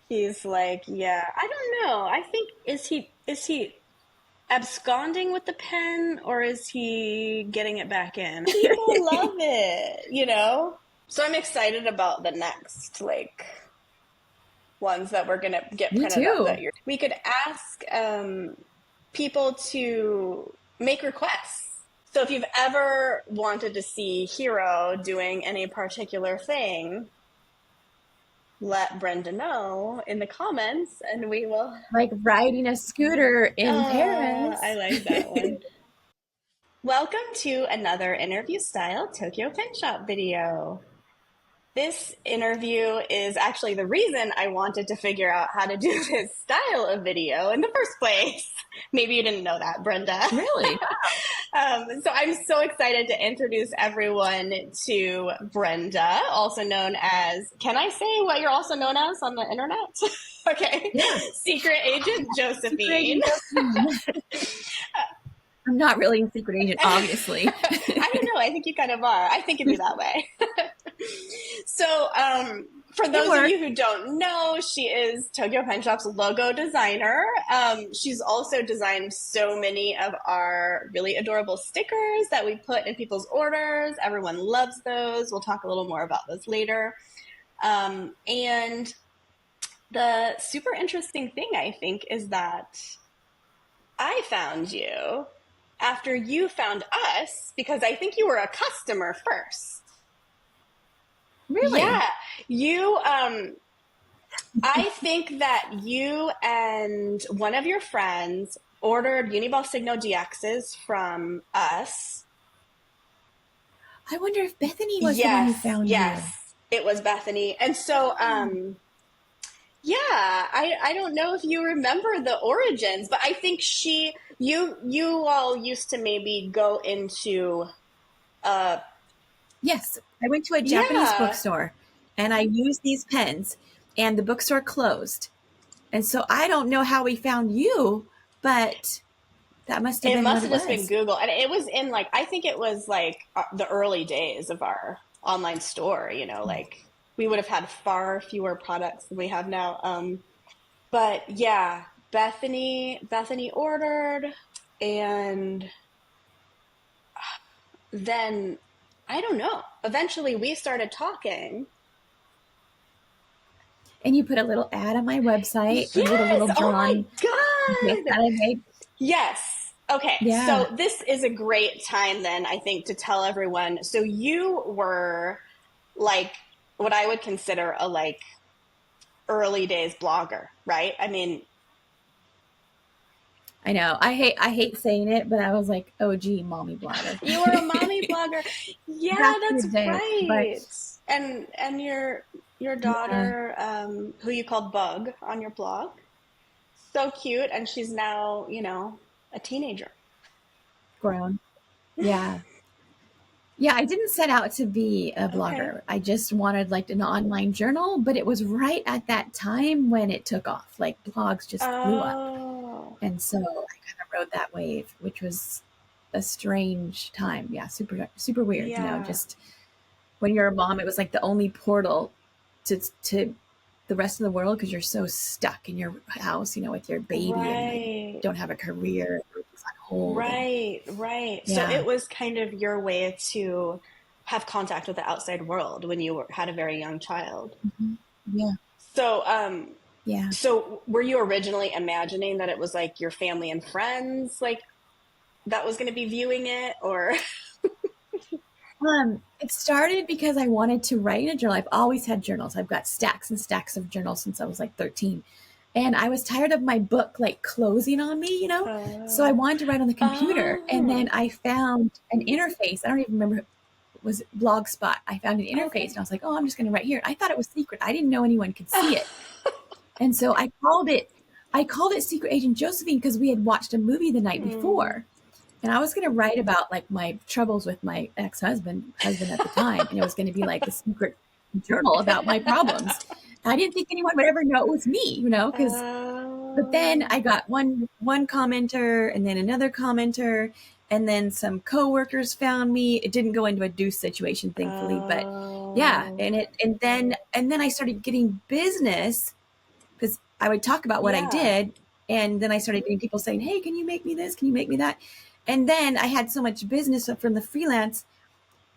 He's like, yeah, I don't know. I think is he absconding with the pen or is he getting it back in? People love it. So I'm excited about the next ones that we're gonna get Me printed up too. that year. We could ask people to make requests. So if you've ever wanted to see Hero doing any particular thing, let Brenda know in the comments and we will. Like riding a scooter in I Paris. like that one. Welcome to another interview style Tokyo Pen Shop video. This interview is actually the reason I wanted to figure out how to do this style of video in the first place. Maybe you didn't know that, Brenda. Really? So I'm so excited to introduce everyone to Brenda, also known as, can I say what you're also known as on the internet? Okay. Yeah. Secret Agent Secret Josephine. Agent Josephine. I'm not really a secret agent, obviously. I don't know. I think you kind of are. I think of you that way. So, for those of you who don't know, she is Tokyo Pen Shop's logo designer. She's also designed so many of our really adorable stickers that we put in people's orders. Everyone loves those. We'll talk a little more about those later. And the super interesting thing, I think, is that I found you after you found us because I think you were a customer first. Really? Yeah, you I think that you and one of your friends ordered Uniball Signo DXs from us. I wonder if Bethany was the one who found you. Yes, it was Bethany. And so yeah, I don't know if you remember the origins, but I think you all used to maybe go into Yes, I went to a Japanese yeah. bookstore and I used these pens and the bookstore closed. And so I don't know how we found you, but that must have It been what must it have just been was. Google. And it was in I think it was the early days of our online store, we would have had far fewer products than we have now. But yeah, Bethany ordered and then I don't know. Eventually we started talking. And you put a little ad on my website with a Yes. little Oh my drawing gift God. that I made. Yes. Okay. Yeah. So this is a great time then, I think, to tell everyone. So you were like what I would consider a early days blogger, right? I mean, I know. I hate saying it, but I was like, oh gee, mommy blogger. you were a mommy blogger. Yeah, Back in that's the day. But right. And your yeah, daughter, who you called Bug on your blog, so cute, and she's now, a teenager. grown. Yeah. Yeah, I didn't set out to be a Okay. blogger. I just wanted like an online journal, but it was right at that time when it took off. Like blogs just blew up. Oh, And so I kind of rode that wave, which was a strange time. Yeah, super weird, yeah. just when you're a mom, it was like the only portal to the rest of the world because you're so stuck in your house, with your baby and like Right. don't have a career, it's on hold and Right, right. So yeah. it was kind of your way to have contact with the outside world when you had a very young child. Mhm. Yeah. So, Yeah. so were you originally imagining that it was like your family and friends, that was going to be viewing it, or? It started because I wanted to write in a journal. I've always had journals. I've got stacks and stacks of journals since I was like 13. And I was tired of my book like closing on me. So I Oh, wanted to write on the computer. And then oh, I found an interface. I don't even remember, it was Blogspot. I found an interface and okay. I was like, oh, I'm just going to write here. I thought it was secret. I didn't know anyone could see it. And so I called it Secret Agent Josephine because we had watched a movie the night Hmm. before. And I was going to write about like my troubles with my husband at the time. And it was going to be like a secret journal about my problems. And I didn't think anyone would ever know it was me, but then Oh, I got one commenter and then another commenter and then some coworkers found me. It didn't go into a deuce situation, thankfully, but yeah. oh, And then I started getting business because I would talk about what I Yeah. did. And then I started getting people saying, hey, can you make me this? Can you make me that? And then I had so much business from the freelance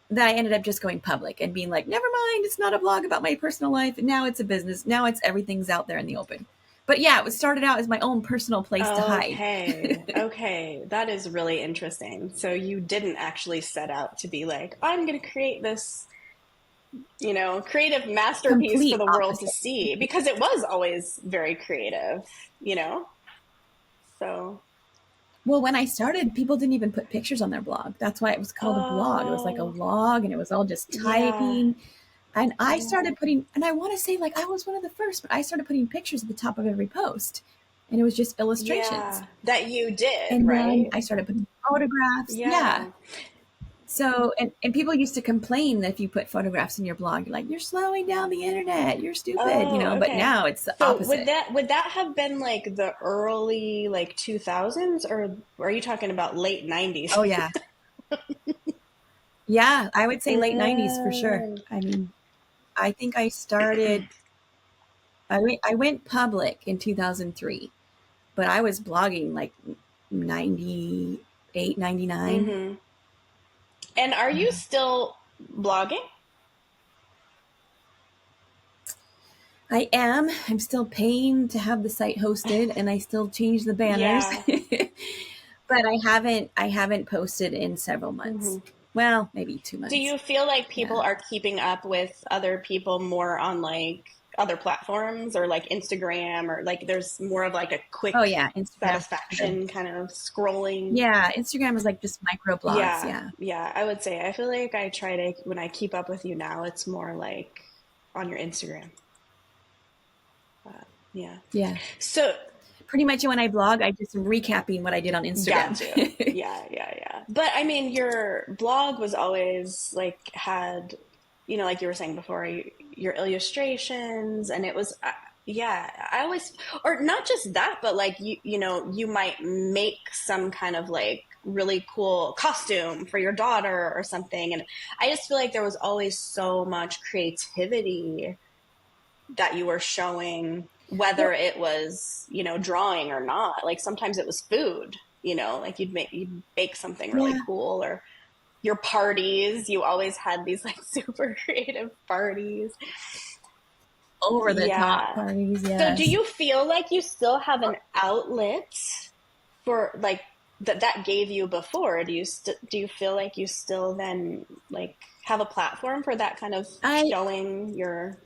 that I ended up just going public and being like, never mind, it's not a blog about my personal life. And now it's a business. Now it's everything's out there in the open. But yeah, it was started out as my own personal place to hide. Okay. Okay. That is really interesting. So you didn't actually set out to be like, I'm going to create this, creative masterpiece for Complete the world to opposite. see, because it was always very creative, you know? So, Well, when I started, people didn't even put pictures on their blog. That's why it was called a blog. It was like a oh, log and it was all just yeah. typing. And I Yeah. started putting, and I want to say like I was one of the first, but I started putting pictures at the top of every post. And it was just illustrations. Yeah. That you did, And then right? I started putting photographs. Yeah. Yeah. So, and people used to complain that if you put photographs in your blog, you're like, you're slowing down the internet. You're stupid, Oh, but okay. now it's the So would opposite. that have been like the early like 2000s, or are you talking about late 90s? Oh yeah. Yeah. I would say late 90s for sure. Mm. I mean, I think I went public in 2003, but I was blogging like 98, 99. Mm-hmm. And are you still blogging? I am. I'm still paying to have the site hosted and I still change the banners. Yeah. But I haven't posted in several months. Hmm. Well, maybe 2 Do months. you feel like people Yeah. are keeping up with other people more on like other platforms, or like Instagram, or like there's more of like a Oh quick yeah, Instagram for sure. satisfaction kind of scrolling? Yeah, Instagram is like just micro blogs. Yeah, Yeah. yeah, I would say I feel like I try to, when I keep up with you now, it's more like on your Instagram. Yeah. Yeah. So, Pretty much when I blog, I just am recapping what I did on Instagram. got you. Yeah, yeah, yeah. But I mean, your blog was always like had, like you were saying before, your illustrations, and it was, yeah, I always, or not just that, but like you might make some kind of like really cool costume for your daughter or something, and I just feel like there was always so much creativity that you were showing, whether Well, it was, drawing or not. Like sometimes it was food, like you'd bake something really yeah, cool, or your parties, you always had these like super creative parties. over the top Yeah. parties, So do yes. you feel like you still have an outlet for like that gave you before? Do you feel like you still then like have a platform for that kind of I showing your?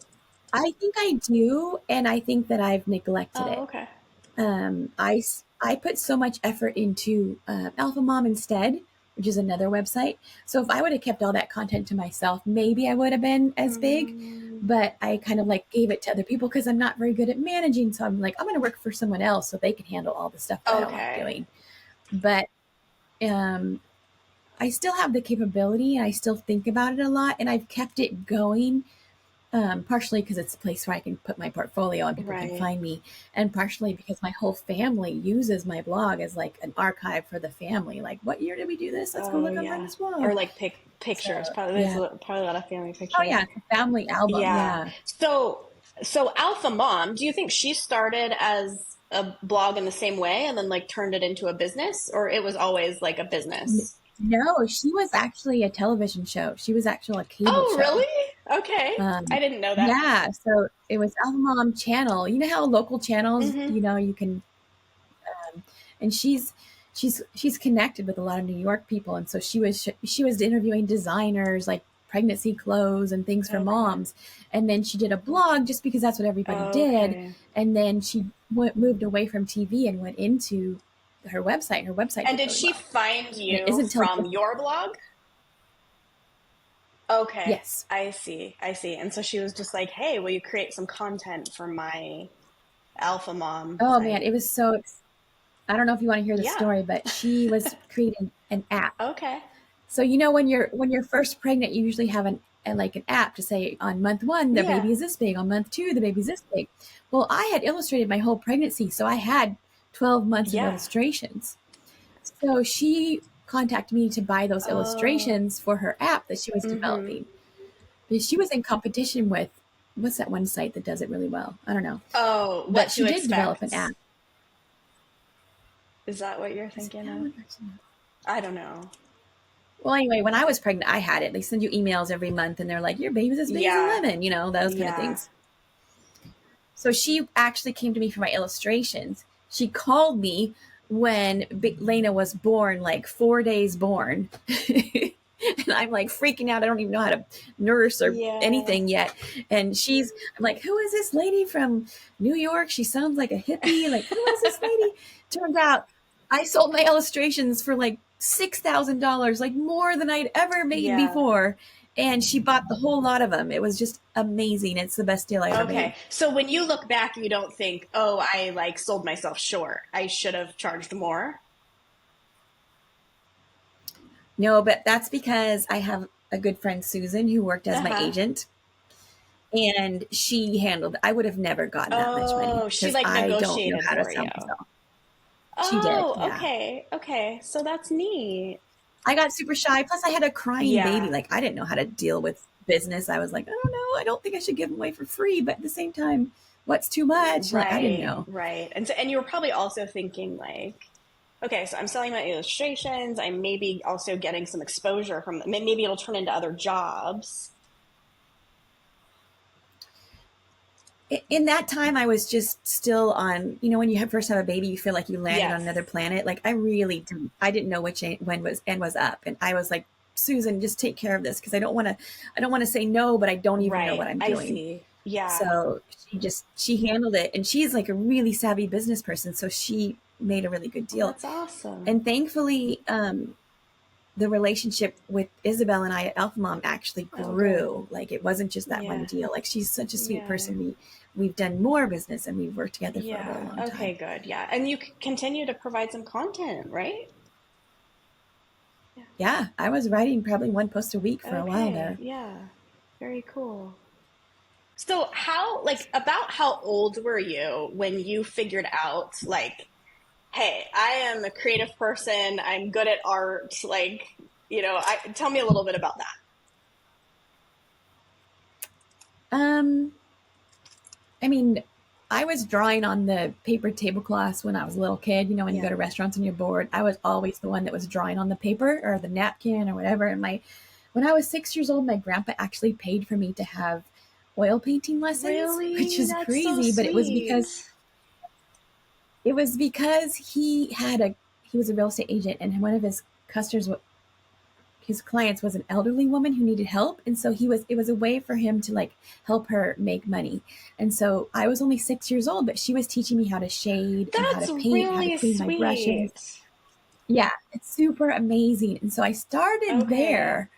I think I do, and I think that I've neglected Oh, it. okay. I put so much effort into Alpha Mom instead, which is another website. So if I would have kept all that content to myself, maybe I would have been as big. Mm, But I kind of like gave it to other people because I'm not very good at managing. So I'm like, I'm going to work for someone else so they can handle all the stuff that I don't like okay. doing. But um, I still have the capability and I still think about it a lot. And I've kept it going, partially because it's a place where I can put my portfolio and people can Right. find me, and partially because my whole family uses my blog as like an archive for the family. Like, what year did we do this? Let's go Oh look on yeah. Brenda's blog. Or like So, pictures. Probably there's yeah. probably a lot of family Oh, pictures. yeah. It's a family album. Yeah. Yeah. So Alpha Mom, do you think she started as a blog in the same way and then like turned it into a business, or it was always like a business? No, she was actually a television show. She was actually a cable Oh, show. really? Okay. I Um, didn't know that. yeah. So it was Alpha Mom Channel. You know how local channels, Mm-hmm. you can, and she's connected with a lot of New York people, and so she was interviewing designers like pregnancy clothes and things for Okay. moms, and then she did a blog just because that's what everybody did, Okay. and then she moved away from TV and went into her website. And her website And did did really she well, find and it you isn't till from your blog? Okay. yes. I see. I see. And so she was just like, "Hey, will you create some content for my Alpha Mom Oh man, site?" it was so. I don't know if you want to hear the Yeah. story, but she was creating an app. Okay. So when you're first pregnant, you usually have like an app to say on month 1 the Yeah. baby is this big, on month 2 the baby's this big. Well, I had illustrated my whole pregnancy, so I had 12 months of Yeah. illustrations. So she contacted me to buy those Oh. illustrations for her app that she was Mm-hmm. developing. Because she was in competition with what's that one site that does it really well? I don't know. Oh, But What she to did develop an Expect. app. Is that what you're Is it thinking that of? one? Or something? I don't know. Well, anyway, when I was pregnant, I had it. They send you emails every month and they're like, your baby's as big as a Yeah. lemon, those kind of Yeah. things. So she actually came to me for my illustrations. She called me when Lena was born, like 4 days born. And I'm like freaking out. I don't even know how to nurse or Yeah. anything yet. And I'm like, who is this lady from New York? She sounds like a hippie. Like, who is this lady? Turns out I sold my illustrations for like $6,000, like more than I'd ever made Yeah. before. And she bought the whole lot of them. It was just amazing. It's the best deal I ever made. Okay. So when you look back, you don't think, oh, I like sold myself short. I should have charged more. No, but that's because I have a good friend, Susan, who worked as my Uh-huh. agent, and she handled. I would have never gotten that much money Oh, she because like I don't know negotiated how to for sell you. myself. She did, Oh, yeah. okay. Okay. So that's neat. I got super shy. Plus, I had a crying baby. Yeah. Like, I didn't know how to deal with business. I was like, I don't know. I don't think I should give them away for free. But at the same time, what's too much? Like, I didn't Right, know. right. And you were probably also thinking like, okay, so I'm selling my illustrations. I'm maybe also getting some exposure from them. Maybe it'll turn into other jobs. In that time, I was just still on, when you first have a baby, you feel like you landed on Yes. another planet. Like I didn't know which when was end was up. And I was like, Susan, just take care of this. Cause I don't want to say no, but I don't even know what Right. I'm I doing. see. Yeah. So she handled it, and she's like a really savvy business person. So she made a really good Well, deal. that's awesome. And thankfully, the relationship with Isabel and I at Alpha Mom actually Oh, good. grew. Like it wasn't just that one Yeah. deal. Like she's such a sweet Yeah. person. We've done more business and we've worked together for a really Yeah. long Okay, time. good. Yeah. And you continue to provide some content, right? Yeah. Yeah, I was writing probably one post a week for a while Okay. there. Yeah. Very cool. So about how old were you when you figured out like, hey, I am a creative person. I'm good at art. Like, tell me a little bit about that. Um, I mean, I was drawing on the paper tablecloths when I was a little kid. When you go Yeah. to restaurants and you're bored, I was always the one that was drawing on the paper or the napkin or whatever. And when I was 6 years old, my grandpa actually paid for me to have oil painting lessons, which Really? is That's so crazy, but sweet. it was because he was a real estate agent, and one of customers his clients was an elderly woman who needed help, and so it was a way for him to like help her make money. And so I was only 6 years old, but she was teaching me how to shade and how That's to paint, how to really clean my brushes. sweet. Yeah, it's super amazing. And so I started Okay. there,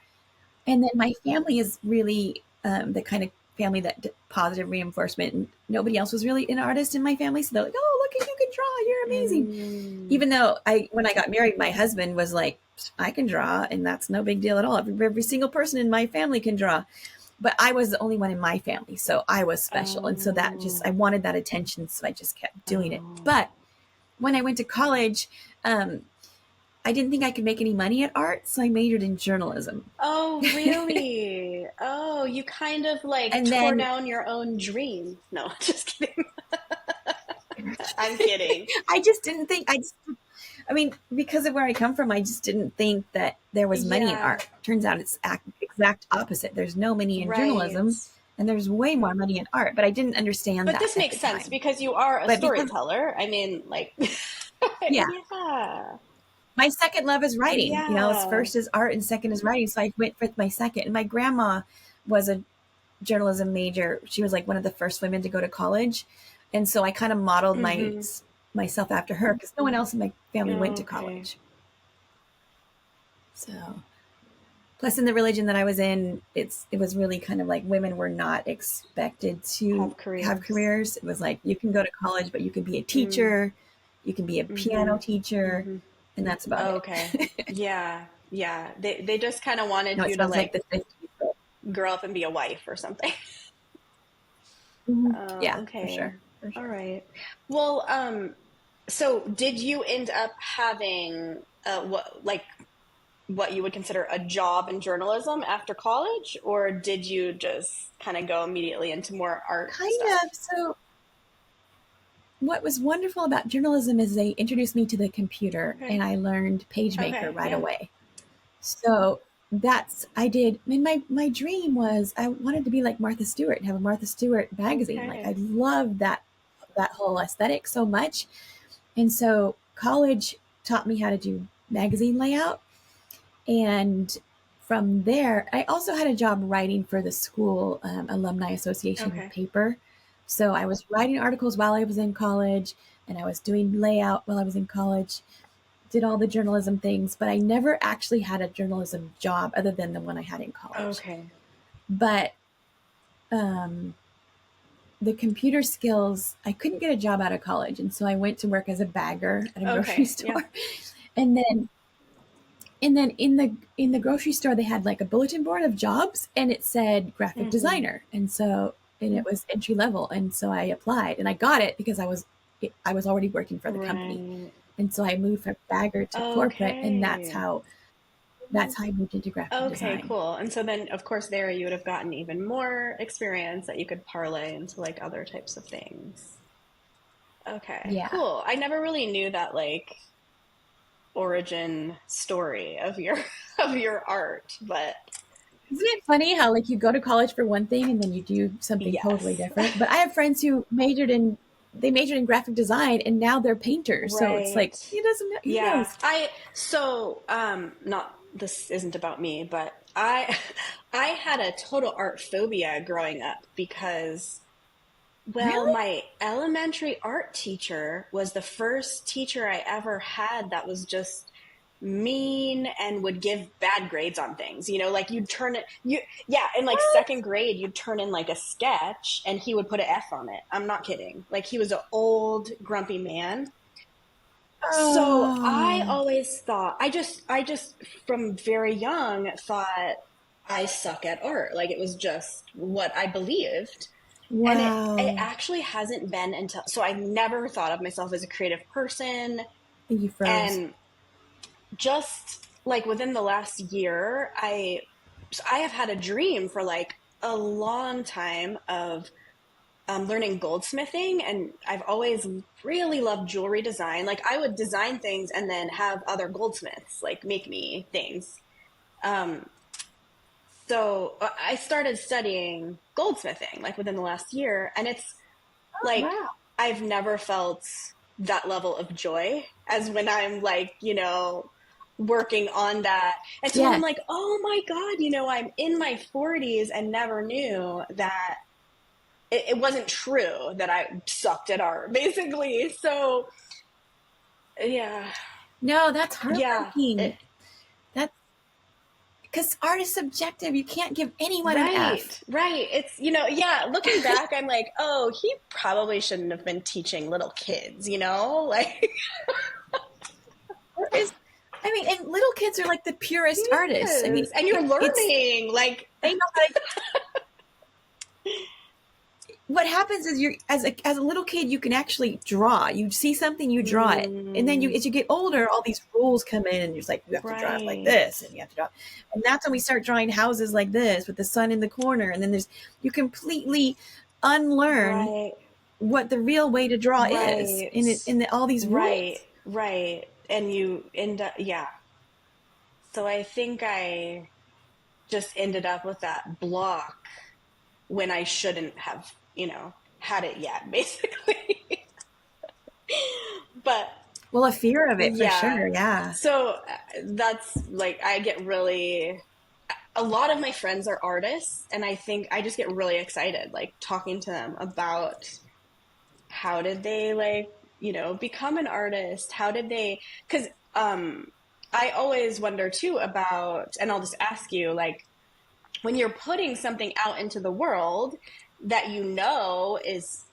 and then my family is really the kind of family that positive reinforcement, and nobody else was really an artist in my family, so they're like, oh, look at you can draw, you're amazing. Mm, Even though when I got married, my husband was like, I can draw, and that's no big deal at all. Every single person in my family can draw, but I was the only one in my family, so I was special, and so oh, I wanted that attention, so I just kept doing it. oh. But when I went to college, um, I didn't think I could make any money at art, so I majored in journalism. Oh, really? Oh, you kind of like And tore then down your own dream. No, just kidding. I'm kidding. I just didn't think I mean, because of where I come from, I just didn't think that there was money in Yeah, art. Turns out it's exact opposite. There's no money in right. journalism, and there's way more money in art. But I didn't understand But that this at makes the sense time. because you are a But because, storyteller. I mean, like, yeah, yeah, my second love is writing. It's yeah. first is art and second is writing. So I went with my second. And my grandma was a journalism major. She was like one of the first women to go to college, and so I kind of modeled Mm-hmm. myself after her because no one else in my family went to Okay. college. So plus in the religion that I was in, it was really kind of like women were not expected to Have have careers. careers. It was like you can go to college, but you can be a Mm, teacher, you can be a mm-hmm. piano teacher, Mm-hmm. and that's about it. Okay. Yeah. Yeah. They just kind of wanted No, it you to sounds like like the 50s. But, grow up and be a wife or something. Oh, yeah, for okay. sure, for All sure. right. Well, so did you end up having what like what you would consider a job in journalism after college, or did you just kind of go immediately into more art Kind stuff? of. So what was wonderful about journalism is they introduced me to the computer Okay. and I learned PageMaker Okay. right Yeah. away. So that's I did. I mean, my dream was I wanted to be like Martha Stewart and have a Martha Stewart magazine. Like I Okay. loved that whole aesthetic so much. And so college taught me how to do magazine layout. And from there, I also had a job writing for the school alumni association Okay. paper. So I was writing articles while I was in college, and I was doing layout while I was in college, did all the journalism things, but I never actually had a journalism job other than the one I had in college. Okay. But um, the computer skills, I couldn't get a job out of college. And so I went to work as a bagger at a grocery Okay. Yeah. store. And then in the grocery store they had like a bulletin board of jobs and it said graphic Hmm. designer. And it was entry level. And so I applied and I got it because I was already working for the company. Right. And so I moved from bagger to corporate, and Okay. that's how I moved into graphic Okay, design. cool. And so then, of course, there you would have gotten even more experience that you could parlay into like other types of things. Okay, Yeah. cool. I never really knew that like origin story of your of your art, but Isn't it funny how like you go to college for one thing and then you do something totally yes. different? But I have friends who majored in graphic design and now they're painters. So it's like, Right. who doesn't know, who Yeah. knows? Not this isn't about me, but I I had a total art phobia growing up because well, Really? my elementary art teacher was the first teacher I ever had that was just mean and would give bad grades on things. You know, like you'd turn it you yeah, in like What? second grade you'd turn in like a sketch and he would put an F on it. I'm not kidding. Like he was an old grumpy man. So I Oh, always thought I just from very young thought I suck at art. Like it was just what I believed. And it wow. actually hasn't been until so I never thought of myself as a creative person. You froze. And just like within the last year, I have had a dream for like a long time of learning goldsmithing, and I've always really loved jewelry design. Like I would design things and then have other goldsmiths like make me things. Um, so I started studying goldsmithing like within the last year, and it's Oh, like wow. I've never felt that level of joy as when I'm like, working on that. And so then I'm Yes. like, oh my God, I'm in my 40s and never knew that it wasn't true that I sucked at art, basically. So, yeah, No, that's yeah, heartbreaking. That's because art is subjective. You can't give anyone an F. right, right. It's, yeah, looking back, I'm like, oh, he probably shouldn't have been teaching little kids, like, There is, I mean, and little kids are like the purest artists. I mean, yes, and you're it's learning, like, they know how to. What happens is as a little kid you can actually draw. You see something, you draw it, and then mm, as you get older, all these rules come in, and you're just like you have to draw it like right, this, and you have to draw, and that's when we start drawing houses like this with the sun in the corner, and then you completely unlearn right, what the real way to draw is right, all these right, rules. right. And you end up, yeah. So I think I just ended up with that block when I shouldn't have, had it yet, basically. But Well, a fear of it for yeah, sure. Yeah. so that's like, I get really, a lot of my friends are artists, and I think I just get really excited, like talking to them about how did they like, become an artist? How did they, because I always wonder too about, and I'll just ask you, like, when you're putting something out into the world that is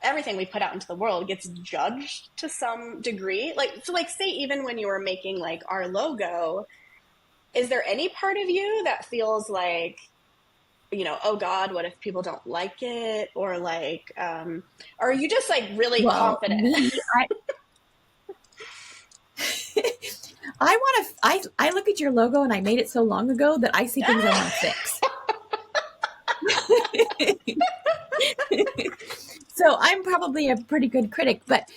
everything we put out into the world gets judged to some degree, like so like say even when you were making like our logo, is there any part of you that feels like oh God, what if people don't like it, or like or are you just like really Well, confident? me, I look at your logo and I made it so long ago that I see things I want to fix. So I'm probably a pretty good critic, but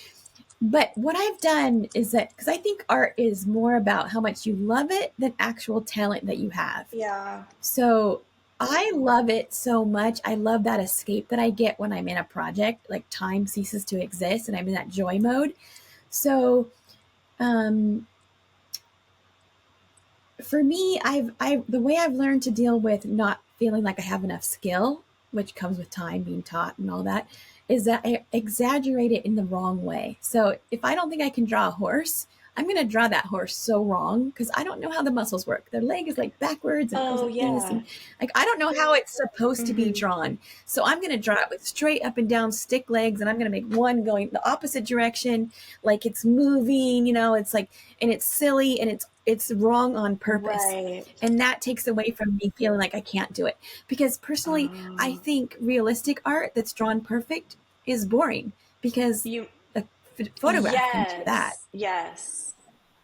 what I've done is that, because I think art is more about how much you love it than actual talent that you have. Yeah. So I love it so much. I love that escape that I get when I'm in a project, like time ceases to exist and I'm in that joy mode. So um, for me, the way I've learned to deal with not feeling like I have enough skill, which comes with time being taught and all that, is that I exaggerate it in the wrong way. So if I don't think I can draw a horse, I'm going to draw that horse so wrong because I don't know how the muscles work. Their leg is like backwards and it goes Oh, like this. yeah. And like, I don't know how it's supposed to be Mm-hmm. drawn. So I'm going to draw it with straight up and down stick legs. And I'm going to make one going the opposite direction. Like it's moving, it's like, and it's silly and it's wrong on purpose. Right. And that takes away from me feeling like I can't do it. Because personally, I think realistic art that's drawn perfect is boring because You, a photograph can do that. yes, yes.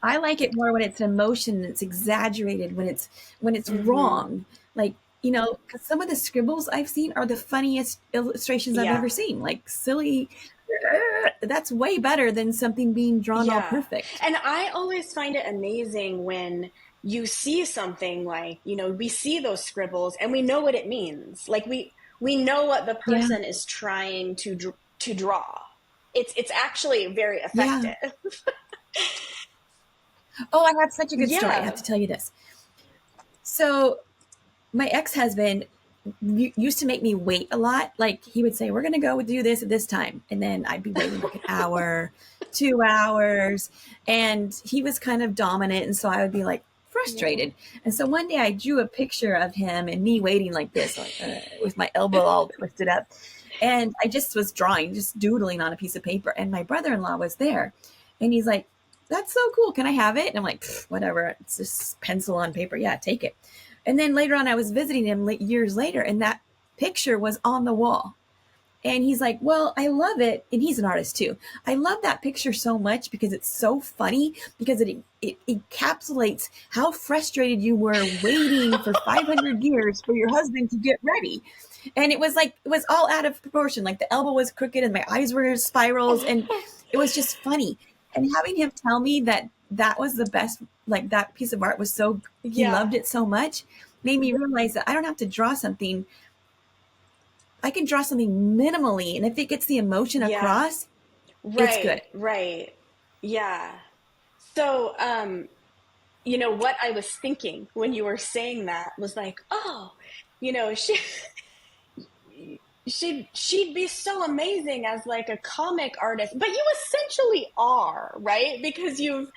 I like it more when it's an emotion, it's exaggerated, when it's Mm-hmm. wrong. Like, because some of the scribbles I've seen are the funniest illustrations I've Yeah. ever seen. Like silly, that's way better than something being drawn all Yeah. perfect. And I always find it amazing when you see something like, we see those scribbles and we know what it means. Like we know what the Yeah. person is trying to draw. It's actually very Yeah. effective. Oh, I have such a good story. I have Yeah. to tell you this. So my ex-husband used to make me wait a lot. Like he would say, we're going to go do this at this time. And then I'd be waiting like an hour, 2 hours. And he was kind of dominant. And so I would be like Yeah. frustrated. And so one day I drew a picture of him and me waiting like this, like, with my elbow all twisted up. And I just was drawing, just doodling on a piece of paper. And my brother-in-law was there. And he's like, that's so cool. Can I have it? And I'm like, whatever. It's just pencil on paper. Yeah, take it. And then later on, I was visiting him years later, and that picture was on the wall. And he's like, well, I love it. And he's an artist too. I love that picture so much because it's so funny because it encapsulates how frustrated you were waiting for 500 years for your husband to get ready. And it was all out of proportion. Like the elbow was crooked and my eyes were spirals and it was just funny. And having him tell me that that was the best, like that piece of art was so, he Yeah. loved it so much, made me realize that I don't have to draw something. I can draw something minimally, and if it gets the emotion Yeah. across, it's good. Right. Right. Yeah. So, what I was thinking when you were saying that was like, oh, she she'd be so amazing as like a comic artist, but you essentially are, right? Because you've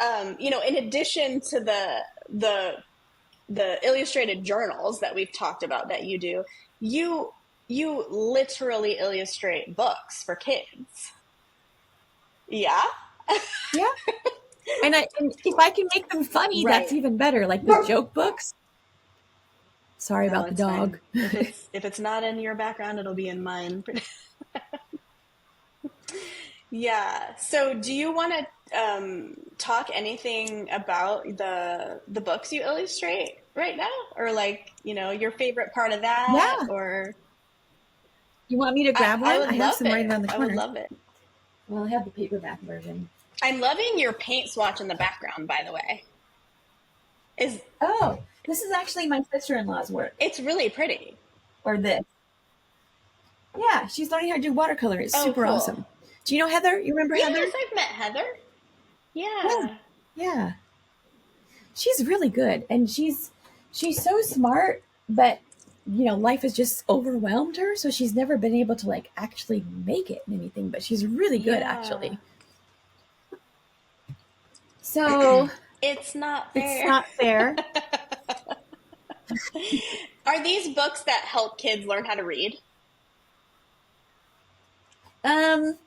in addition to the illustrated journals that we've talked about that you do, you you literally illustrate books for kids. Yeah. Yeah. And if I can make them funny, that's Right. even better. Like the joke books. Sorry No, about the it's fine. dog. If it's not in your background, it'll be in mine. Yeah. So, do you want to talk anything about the books you illustrate right now, or like your favorite part of that, Yeah. or You want me to grab I one? would I have love some right it. around the I would corner. love it. Well, I have the paperback version. I'm loving your paint swatch in the background, by the way. Is Oh, this is actually my sister-in-law's work. It's really pretty. Or this. Yeah, she's learning how to do watercolor. It's Oh, super cool. awesome. Do you know Heather? You remember Yes, Heather? I've met Heather. Yeah. Yeah. Yeah. She's really good. And she's so smart, but life has just overwhelmed her, so she's never been able to like actually make it in anything, but she's really good Yeah. actually. So It's not it's fair. not fair. Are these books that help kids learn how to read? Um,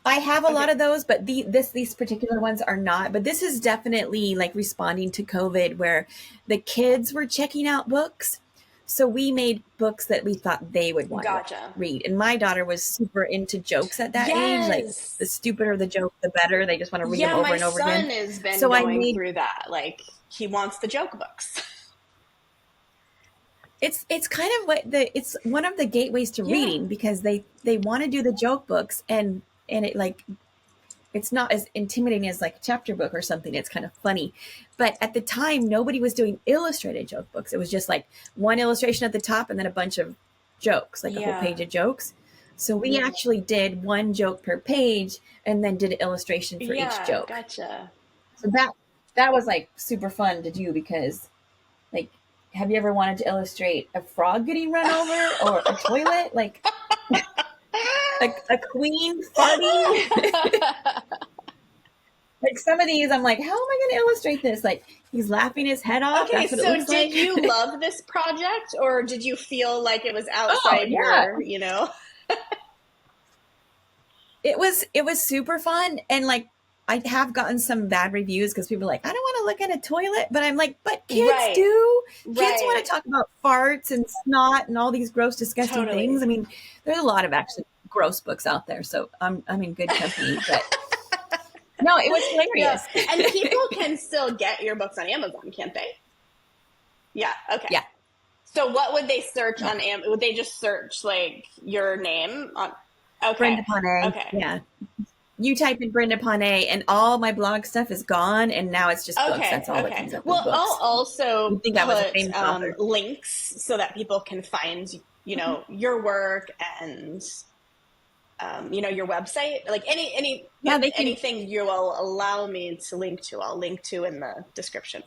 I have a lot Okay. of those, but these particular ones are not. But this is definitely like responding to COVID, where the kids were checking out books. So we made books that we thought they would want to Gotcha. read. And my daughter was super into jokes at that age. Like the Yes. stupider the joke, the better. They just want to read them Yeah, over my and over again. son has been So I going made through that. Like he wants the joke books. it's kind of what it's one of the gateways to Yeah. reading, because they want to do the joke books, and it like it's not as intimidating as like a chapter book or something. It's kind of funny. But at the time, nobody was doing illustrated joke books. It was just like one illustration at the top and then a bunch of jokes, like a whole Yeah. page of jokes. So we actually did one joke per page and then did an illustration for each Yeah, joke. gotcha. So that was like super fun to do, because like, have you ever wanted to illustrate a frog getting run over or a toilet? Like a queen farting? Like some of these, I'm like, how am I going to illustrate this? Like he's laughing his head off. Okay, That's what it so looks did like. you love this project or did you feel like it was Oh outside yeah, your? it was super fun, and like I have gotten some bad reviews because people are like, I don't want to look at a toilet, but I'm like, but kids Right, do. Kids want right. to talk about farts and snot and all these gross, disgusting things. I Totally. mean, there's a lot of actually gross books out there, so I'm in good company. But no, it was Yeah. hilarious. And people can still get your books on Amazon, can't they? Yeah, okay. Yeah. So what would they search on Would they just search like your name on Okay. Brenda Ponnay. Okay. Yeah. You type in Brenda Ponnay and all my blog stuff is gone, and now it's just books. Okay, That's all that okay. comes up, is Well, I'll books. also You'd think I was a put famous author. links so that people can find, your work and your website. Like Yeah, they can. anything you will allow me to link to, I'll link to in the description.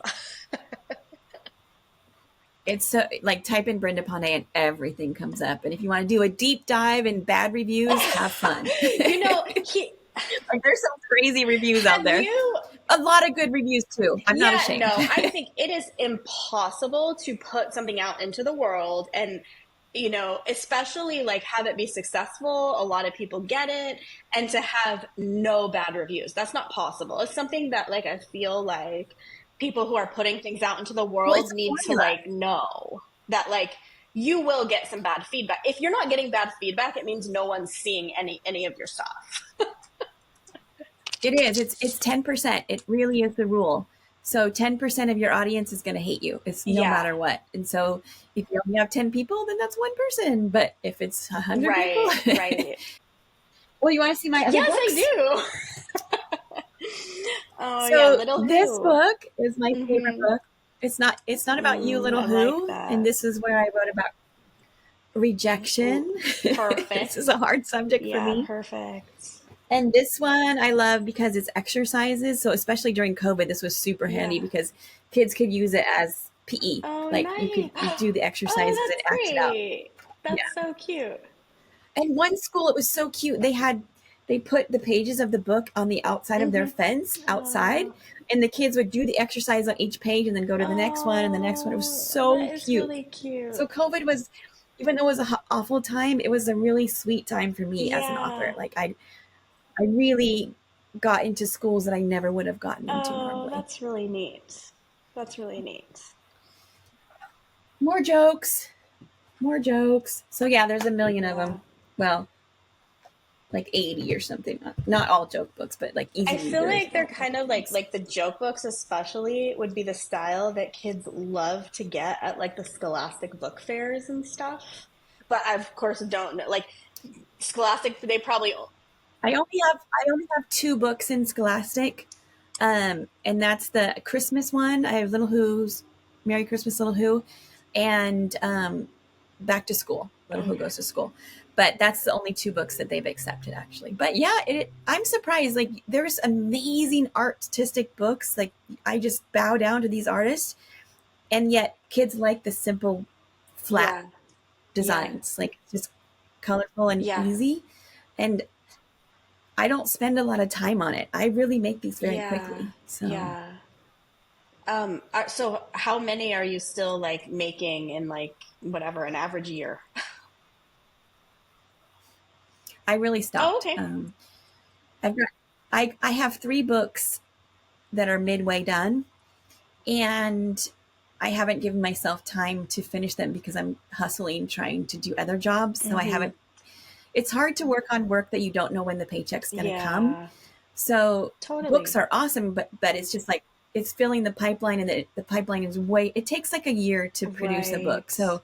It's so like type in Brenda Ponnay and everything comes up. And if you want to do a deep dive in bad reviews, have fun. Like there's some crazy reviews out there. A lot of good reviews too. I'm not ashamed. No, I think it is impossible to put something out into the world and especially like have it be successful, a lot of people get it, and to have no bad reviews. That's not possible. It's something that like I feel like people who are putting things out into the world need to like know that like you will get some bad feedback. If you're not getting bad feedback, it means no one's seeing any of your stuff. It is. It's 10%. It really is the rule. So 10% of your audience is going to hate you. It's no matter what. And so if you only have 10 people, then that's one person. But if it's 100 people, right. Well, you want to see my other books? Yes, I do. Oh, so yeah, Little this Who. book is my favorite book. It's not about you, Little Who. Like and this is where I wrote about rejection. Perfect. This is a hard subject for me. Perfect. And this one I love because it's exercises. So especially during COVID, this was super handy because kids could use it as PE. Oh, like nice. you could do the exercises and act it out. That's so cute. And one school, it was so cute. They put the pages of the book on the outside of their fence outside, and the kids would do the exercise on each page and then go to the next one and the next one. It was so cute. Really cute. So COVID was, even though it was an awful time, it was a really sweet time for me as an author. Like I really got into schools that I never would have gotten into normally. That's really neat. That's really neat. More jokes. So yeah, there's a million of them. Well, like 80 or something. Not all joke books, but like easy. I feel like they're kind of like the joke books especially would be the style that kids love to get at like the Scholastic book fairs and stuff. But I of course don't know. Like Scholastic, they probably I only have 2 books in Scholastic. And that's the Christmas one. I have Little Who's Merry Christmas, Little Who, and Back to School, Little Who Goes to School. But that's the only 2 books that they've accepted, actually. But yeah, I'm surprised. Like, there's amazing artistic books. Like, I just bow down to these artists. And yet, kids like the simple, flat designs. Like, just colorful and easy. And I don't spend a lot of time on it. I really make these very quickly. So. Yeah. So how many are you still like making in like whatever an average year? I really stopped. Oh, okay. I have 3 books that are midway done, and I haven't given myself time to finish them because I'm hustling, trying to do other jobs. So I haven't, it's hard to work on work that you don't know when the paycheck's going to come. So books are awesome, but it's just like, it's filling the pipeline, and the pipeline is it takes like a year to produce a book. So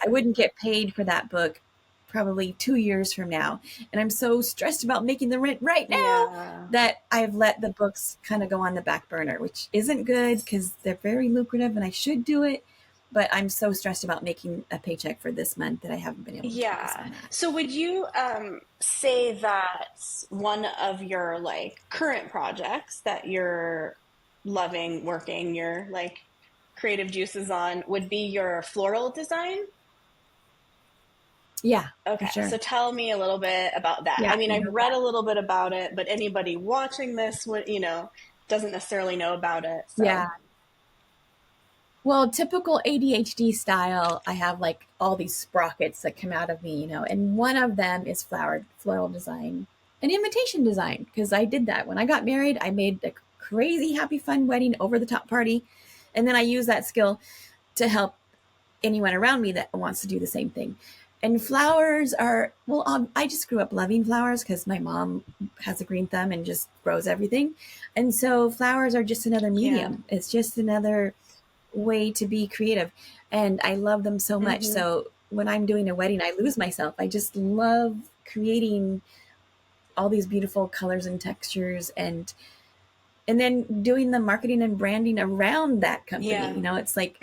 I wouldn't get paid for that book probably 2 years from now. And I'm so stressed about making the rent right now that I've let the books kind of go on the back burner, which isn't good because they're very lucrative and I should do it. But I'm so stressed about making a paycheck for this month that I haven't been able to focus on that. So would you say that one of your like current projects that you're loving working your like creative juices on would be your floral design? Yeah. Okay. Sure. So tell me a little bit about that. Yeah, I mean, I've read a little bit about it, but anybody watching this would, doesn't necessarily know about it. So. Yeah. Well, typical ADHD style, I have like all these sprockets that come out of me, and one of them is floral design and invitation design, because I did that. When I got married, I made a crazy, happy, fun wedding, over the top party. And then I use that skill to help anyone around me that wants to do the same thing. And flowers are, I just grew up loving flowers because my mom has a green thumb and just grows everything. And so flowers are just another medium. Yeah. It's just another way to be creative. And I love them so much. So when I'm doing a wedding, I lose myself. I just love creating all these beautiful colors and textures, and then doing the marketing and branding around that company. It's like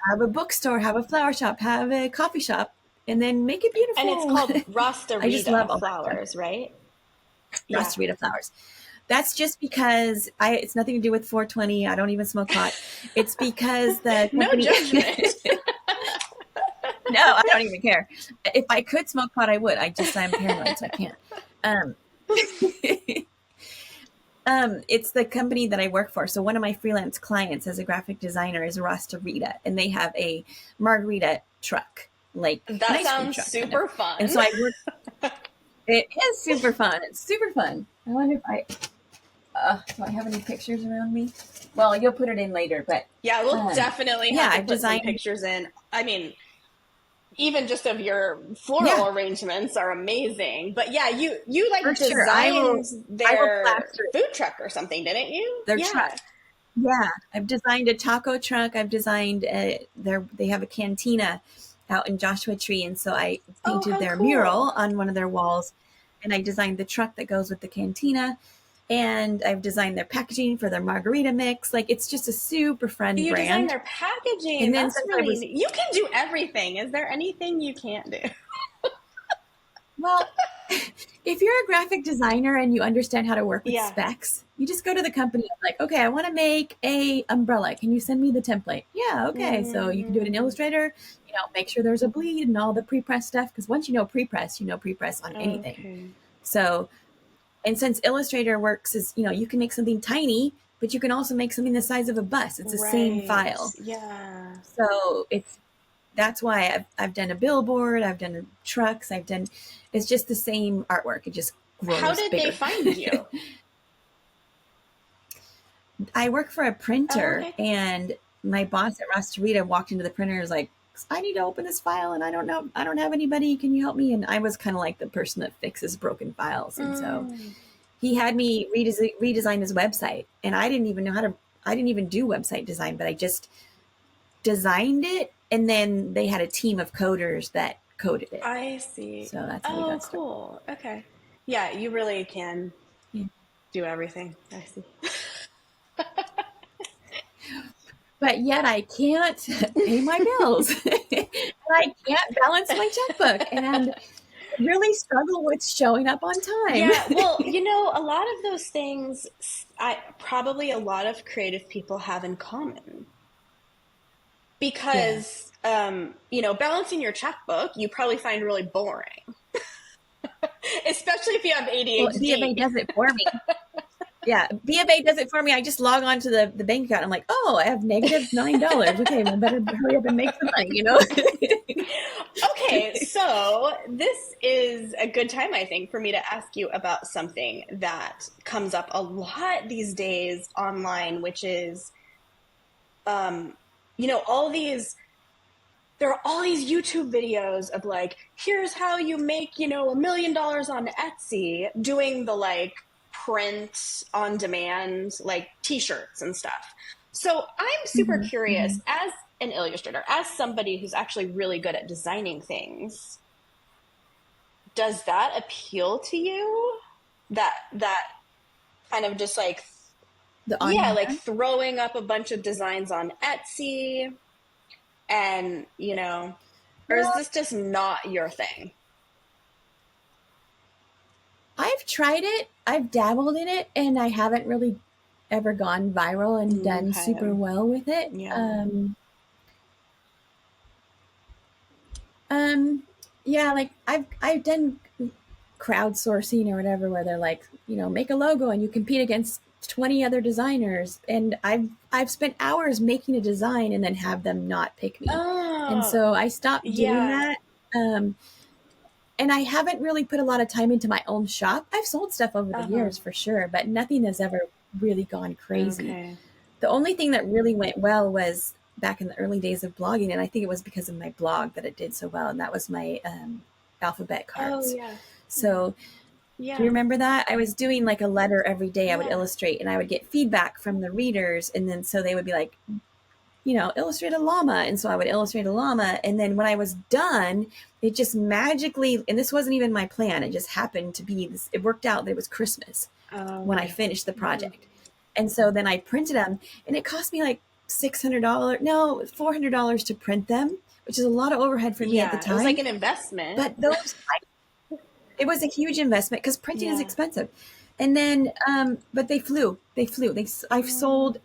have a bookstore, have a flower shop, have a coffee shop, and then make it beautiful. And it's called Rasta I just love flowers, right? Rasta Flowers. That's just because it's nothing to do with 420. I don't even smoke pot. It's because the company... No judgment. No, I don't even care. If I could smoke pot, I would. I'm paranoid, so I can't. It's the company that I work for. So one of my freelance clients as a graphic designer is Rasta, and they have a margarita truck. Like that sounds super fun. And so I work. It is super fun. It's super fun. I wonder if do I have any pictures around me? Well, you'll put it in later, but yeah, we'll definitely have to put some pictures in. I mean, even just of your floral arrangements are amazing. But yeah, you like designed their food truck or something, didn't you? Their truck. Yeah, I've designed a taco truck. I've designed they have a cantina out in Joshua Tree, and so I painted their mural on one of their walls, and I designed the truck that goes with the cantina. And I've designed their packaging for their margarita mix. Like, it's just a super fun brand. You designed their packaging. And that's really you can do everything. Is there anything you can't do? Well, if you're a graphic designer and you understand how to work with specs, you just go to the company and like, okay, I want to make a umbrella. Can you send me the template? Yeah, okay. So you can do it in Illustrator. Make sure there's a bleed and all the pre-press stuff. Because once you know pre-press on anything. Okay. So... And since Illustrator works as, you can make something tiny, but you can also make something the size of a bus. It's the same file. Yeah. So that's why I've done a billboard, I've done trucks, it's just the same artwork. It just grows bigger. How did they find you? I work for a printer, and my boss at Rasta walked into the printer and was like, I need to open this file and I don't have anybody. Can you help me? And I was kind of like the person that fixes broken files. And so he had me redesign his website, and I didn't even do website design, but I just designed it. And then they had a team of coders that coded it. I see. So that's how we got started. Cool. Okay. Yeah. You really can do everything. I see. But yet I can't pay my bills. And I can't balance my checkbook, and really struggle with showing up on time. Yeah, well, a lot of those things probably a lot of creative people have in common. Because, balancing your checkbook, you probably find really boring. Especially if you have ADHD. Well, BFA does it for me. Yeah, BFA does it for me. I just log on to the bank account. I'm like, I have negative $9. Okay, well, better hurry up and make some money, Okay, so this is a good time, I think, for me to ask you about something that comes up a lot these days online, which is all these, there are all these YouTube videos of like, here's how you make, $1 million on Etsy, doing the like print on demand, like t-shirts and stuff. So I'm super Mm-hmm, curious, mm-hmm. as an illustrator, as somebody who's actually really good at designing things, does that appeal to you? That kind of just like, The on yeah, like demand. throwing up a bunch of designs on Etsy and, or is Well, this just not your thing? I've tried it, I've dabbled in it, and I haven't really ever gone viral and done super Okay. well with it. Yeah. Um, yeah, like I've done crowdsourcing or whatever, where they're like, make a logo and you compete against 20 other designers, and I've spent hours making a design and then have them not pick me, and Oh, so I stopped doing yeah. that. Um, and I haven't really put a lot of time into my own shop. I've sold stuff over the Uh-huh. years for sure, but nothing has ever really gone crazy. Okay. The only thing that really went well was back in the early days of blogging, and I think it was because of my blog that it did so well, and that was my alphabet Oh, cards. yeah. Yeah. So do you Yeah. remember that? I was doing like a letter every day. I would Yeah. illustrate, and I would get feedback from the readers, and then so they would be like, illustrate a llama. And so I would illustrate a llama. And then when I was done, it just magically, and this wasn't even my plan, it just happened to be this, it worked out that it was Christmas Oh, when I okay. finished the Hmm. project. And so then I printed them, and it cost me like $600, no, $400 to print them, which is a lot of overhead for me at the Yeah. It was like time. an investment. But those, it was a huge investment because printing is Yeah. expensive. And then, but they flew. I've Mm-hmm. sold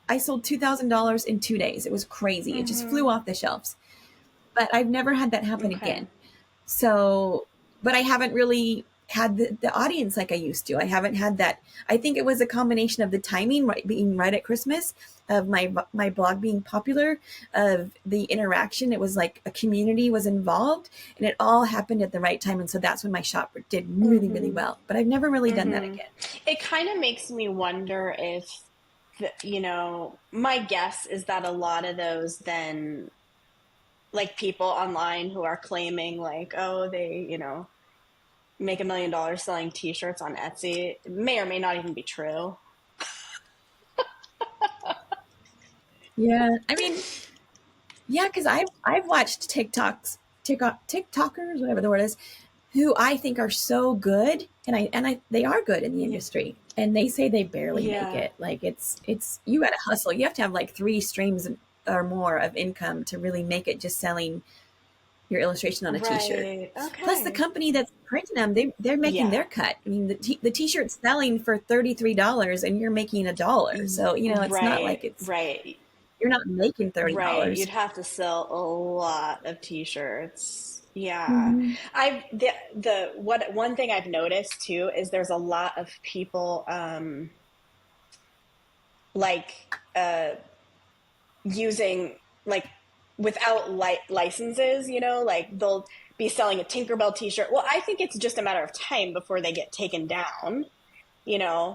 I sold $2,000 in 2 days. It was crazy. It just flew off the shelves. But I've never had that happen Okay. again. So, but I haven't really had the audience like I used to. I haven't had that. I think it was a combination of the timing, right, being right at Christmas, of my blog being popular, of the interaction. It was like a community was involved, and it all happened at the right time. And so that's when my shop did really, really Mm-hmm. well. But I've never really done that Mm-hmm. again. It kind of makes me wonder if, my guess is that a lot of those then, like people online who are claiming like, oh, they, make $1 million selling t-shirts on Etsy, may or may not even be true. Yeah, I mean, yeah, because I've watched TikTokers, whatever the word is, who I think are so good, and I they are good in the Yeah. industry, and they say they barely make Yeah. it. Like it's you got to hustle. You have to have like three streams or more of income to really make it just selling your illustration on a t-shirt. Right. Plus, the Okay. company that's printing them, they're making Yeah. their cut. I mean, the t-shirt's selling for $33, and you're making $1. So it's not like Right. Right. you're not making Right. $30. You'd have to sell a lot of t-shirts. Yeah. Mm-hmm. The what one thing I've noticed too is there's a lot of people like using like without licenses, like they'll be selling a Tinkerbell t-shirt. Well, I think it's just a matter of time before they get taken down,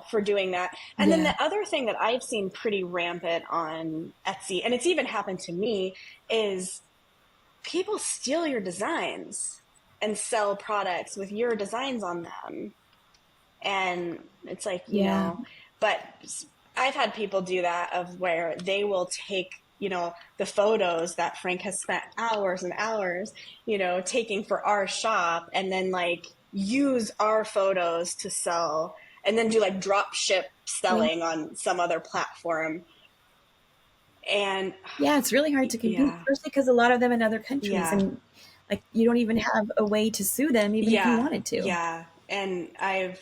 for doing that. And then Yeah. the other thing that I've seen pretty rampant on Etsy, and it's even happened to me, is people steal your designs and sell products with your designs on them. And it's like, Yeah. but I've had people do that of where they will take, the photos that Frank has spent hours and hours, taking for our shop, and then like use our photos to sell, and then do like drop ship Yeah. selling on some other platform. And Yeah, it's really hard to compete, yeah, especially because a lot of them in other countries, yeah, and like you don't even have a way to sue them, even if you yeah, wanted to. yeah. And I've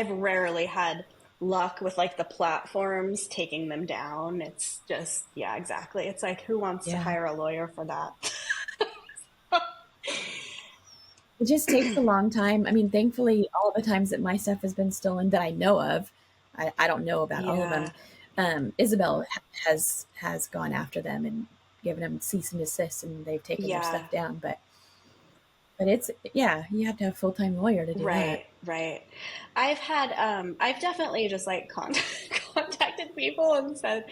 rarely had luck with like the platforms taking them down. It's just, yeah, exactly. It's like, who wants to Yeah, hire a lawyer for that? it just takes a long time. I mean, thankfully, all the times that my stuff has been stolen that I know of, I don't know about all of Yeah, them. Isabel has gone after them and given them cease and desist, and they've taken their yeah. stuff down. But it's, yeah, you have to have a full time lawyer to do that. Right, right. I've definitely just like contacted people and said,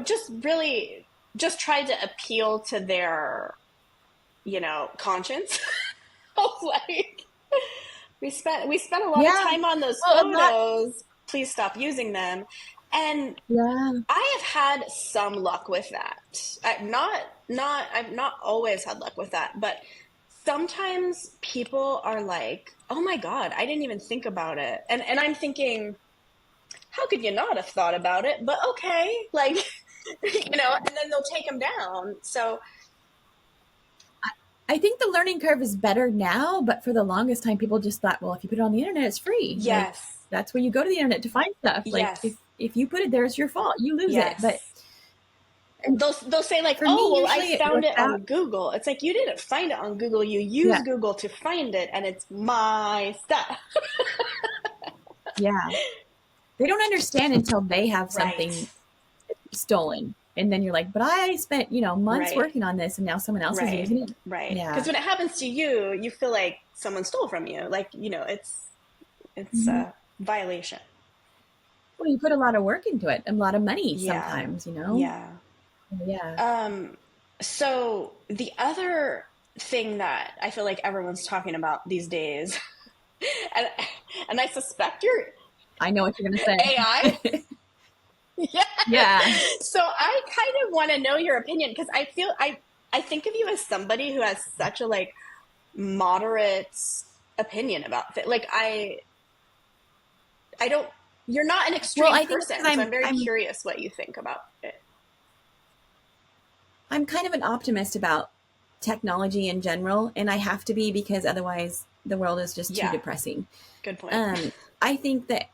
just really just tried to appeal to their, conscience. Like, we spent a lot of Yeah. time on those Well, a lot. photos. Please stop using them. And Yeah. I have had some luck with that. I've not always had luck with that, but sometimes people are like, "Oh my God, I didn't even think about it," and I'm thinking, how could you not have thought about it? But okay, like, and then they'll take them down. So I think the learning curve is better now, but for the longest time, people just thought, well, if you put it on the internet, it's free. Like yes, that's where you go to the internet to find stuff. Like yes, if you put it there, it's your fault. You lose it. But yes. They'll say like, for "Oh, me, well, I usually it found works it out. on Google." It's like you didn't find it on Google. You Yeah. use Google to find it, and it's my stuff. Yeah. They don't understand until they have Right, something stolen. And then you're like, but I spent, months right, working on this and now someone else is right, using it. right. Because Yeah. when it happens to you, you feel like someone stole from you. Like, it's Mhm. a violation. Well, you put a lot of work into it, a lot of money Yeah, sometimes. yeah. Yeah. Um, so the other thing that I feel like everyone's talking about these days, and and I suspect you're I know what you're going to AI. say. Yeah. Yeah. So I kind of want to know your opinion because I think of you as somebody who has such a like moderate opinion about it. Like I don't you're not an Well, extreme I think because person, so I'm very curious what you think about it. I'm kind of an optimist about technology in general, and I have to be because otherwise the world is just too Yeah, depressing. good point. Um, I think that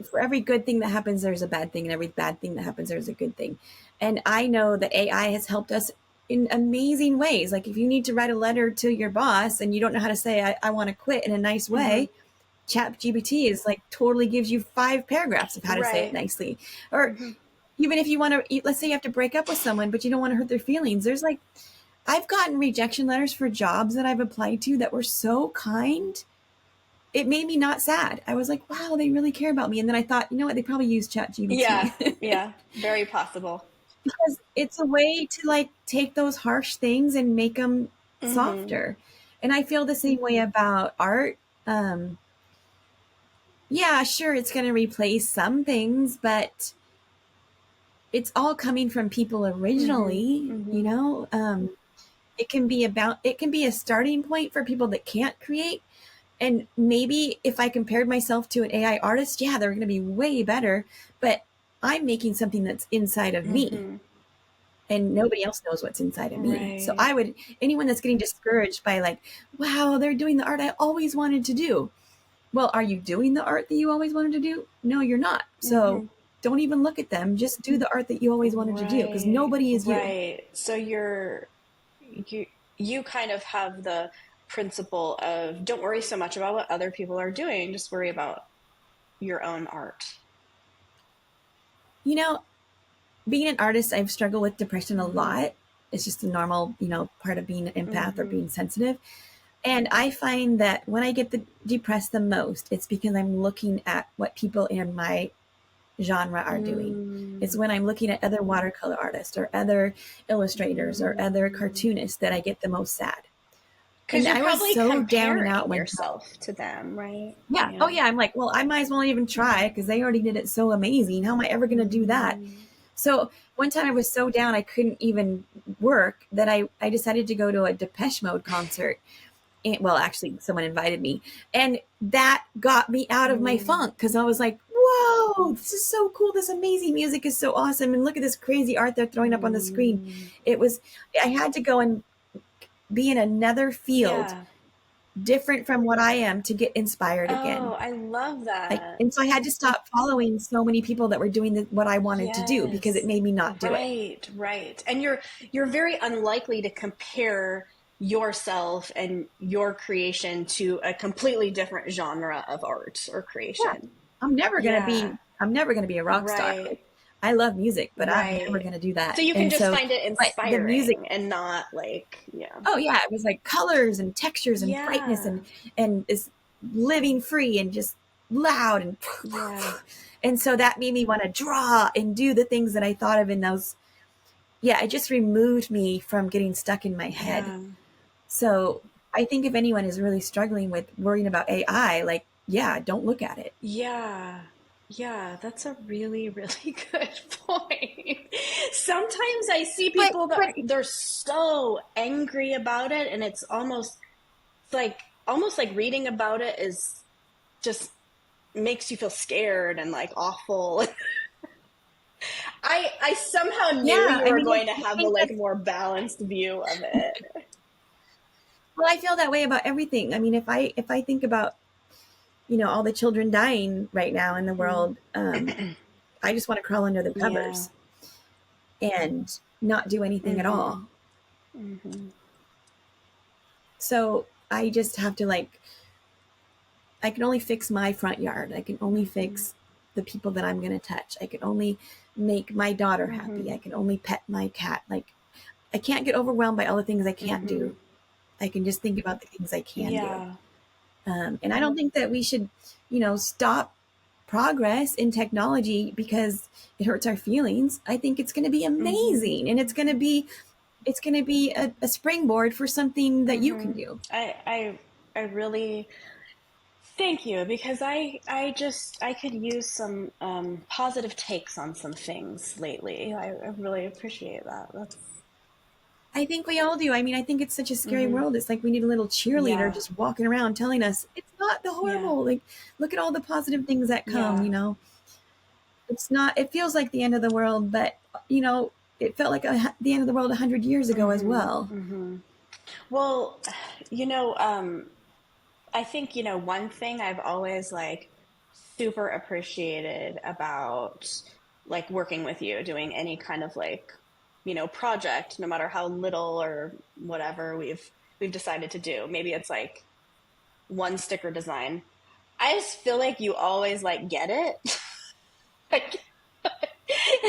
for every good thing that happens, there's a bad thing, and every bad thing that happens, there's a good thing. And I know that AI has helped us in amazing ways. Like if you need to write a letter to your boss and you don't know how to say, I want to quit in a nice Hmm. way, ChatGPT is like totally gives you 5 paragraphs of how to say it Right. nicely. Or Hmm. even if you want to, let's say you have to break up with someone, but you don't want to hurt their feelings. There's like, I've gotten rejection letters for jobs that I've applied to that were so kind. It made me not sad. I was like, wow, they really care about me. And then I thought, you know what? They probably use Yeah, ChatGPT yeah, very possible. because it's a way to like take those harsh things and make them Hmm. softer. And I feel the same way about art. Um, yeah, sure, it's going to replace some things, but it's all coming from people Hmm. originally, Hmm. it can be a starting point for people that can't create. And maybe if I compared myself to an AI artist, yeah, they're going to be way better, but I'm making something that's inside of me Hmm. and nobody else knows what's inside of me. So Right. anyone that's getting discouraged by like, wow, they're doing the art I always wanted to do. Well, are you doing the art that you always wanted to do? No, you're not. So Hmm. don't even look at them. Just do the art that you always wanted to do because Right, nobody is you. right. So you kind of have the principle of don't worry so much about what other people are doing, just worry about your own art. You know, being an artist, I've struggled with depression a Hmm. lot. It's just a normal, part of being an empath or Hmm. being sensitive. And I find that when I get depressed the most, it's because I'm looking at what people in my genre are doing. It's Mm. when I'm looking at other watercolor artists or other illustrators or other Mm. cartoonists that I get the most sad. Because And you're I was probably so down and out comparing one time. yourself to them, right? Yeah. Oh, Yeah. yeah. I'm like, well, I might as well even try because they already did it so amazing. How am I ever going to do that? Mm. So one time I was so down I couldn't even work that I decided to go to a Depeche Mode concert. And, well, actually, someone invited me. And that got me out of my Mm. funk because I was like, whoa, this is so cool. This amazing music is so awesome. And look at this crazy art they're throwing up on the screen. Mm. It was, I had to go and be in another field Yeah. different from what I am to get inspired again. Oh, I love that. And so I had to stop following so many people that were doing what I wanted to do because it Yes. made me not do it. Right, right. And you're very unlikely to compare yourself and your creation to a completely different genre of art or Yeah. creation. Yeah. I'm never going to be a rock star. Right, Like I love music, but I'm never right. going to do that. So you can And just so, find it but the music, inspiring and not like, yeah. oh yeah, it was like colors and textures and brightness Yeah. and is living free and just loud Yeah. and so that made me want to draw and do the things that I thought of in those yeah, it just removed me from getting stuck in my head. Yeah. So I think if anyone is really struggling with worrying about AI, like, yeah, don't look at it. Yeah. Yeah, that's a really, really good point. Sometimes I see people that But they're so angry about it, and it's like almost like reading about it is just makes you feel scared and like awful. I somehow knew yeah, you I were mean, going to I have a think like that's, more balanced view of it. well, I feel that way about everything. I mean, if I think about, all the children dying right now in the Mhm. world, I just want to crawl under the Yeah. covers and not do anything at all. Mhm. Mhm. So I just have to like, I can only fix my front yard. I can only Mhm. fix the people that I'm going to touch. I can only make my daughter happy. I Mhm. can only pet my cat. Like, I can't get overwhelmed by all the things I can't Mhm. do. I can just think about the things I can do. Yeah. And I don't think that we should, stop progress in technology because it hurts our feelings. I think it's going to be Mhm. amazing, and it's going to be a springboard for something that you can Mhm. do. I really thank you because I could use some positive takes on some things lately. I really appreciate that. That's I think we all do. I mean, I think it's such a scary mhm. world. It's like we need a little cheerleader Yeah. just walking around telling us it's not the Yeah. horrible. Like, look at all the positive things that come, Yeah. It's not, it feels like the end of the world, but, you know, it felt like the end of the world 100 years ago as Mhm. well. Mhm. Well, you know, I think, one thing I've always like super appreciated about like working with you, doing any kind of like, project, no matter how little or whatever we've decided to do. Maybe it's like one sticker design. I just feel like you always like get it. Like,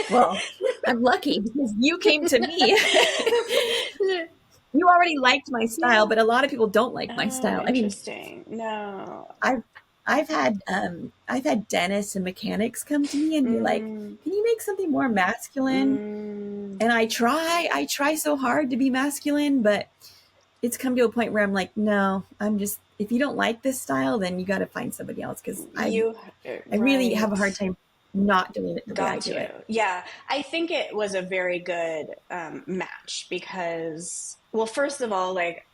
Well, I'm lucky because you came to me. You already liked my style, yeah. but a lot of people don't like my Oh, style. I mean, interesting. No. I've I've had dentists and mechanics come to me and be like, Mm, "Can you make something more masculine?" mm. And I try so hard to be masculine, but it's come to a point where I'm like, no, I'm just, if you don't like this style, then you got to find somebody else because You, I really have a right. hard time not doing it the way I Got do you. it. Yeah, I think it was a very good match because, well, first of all, like,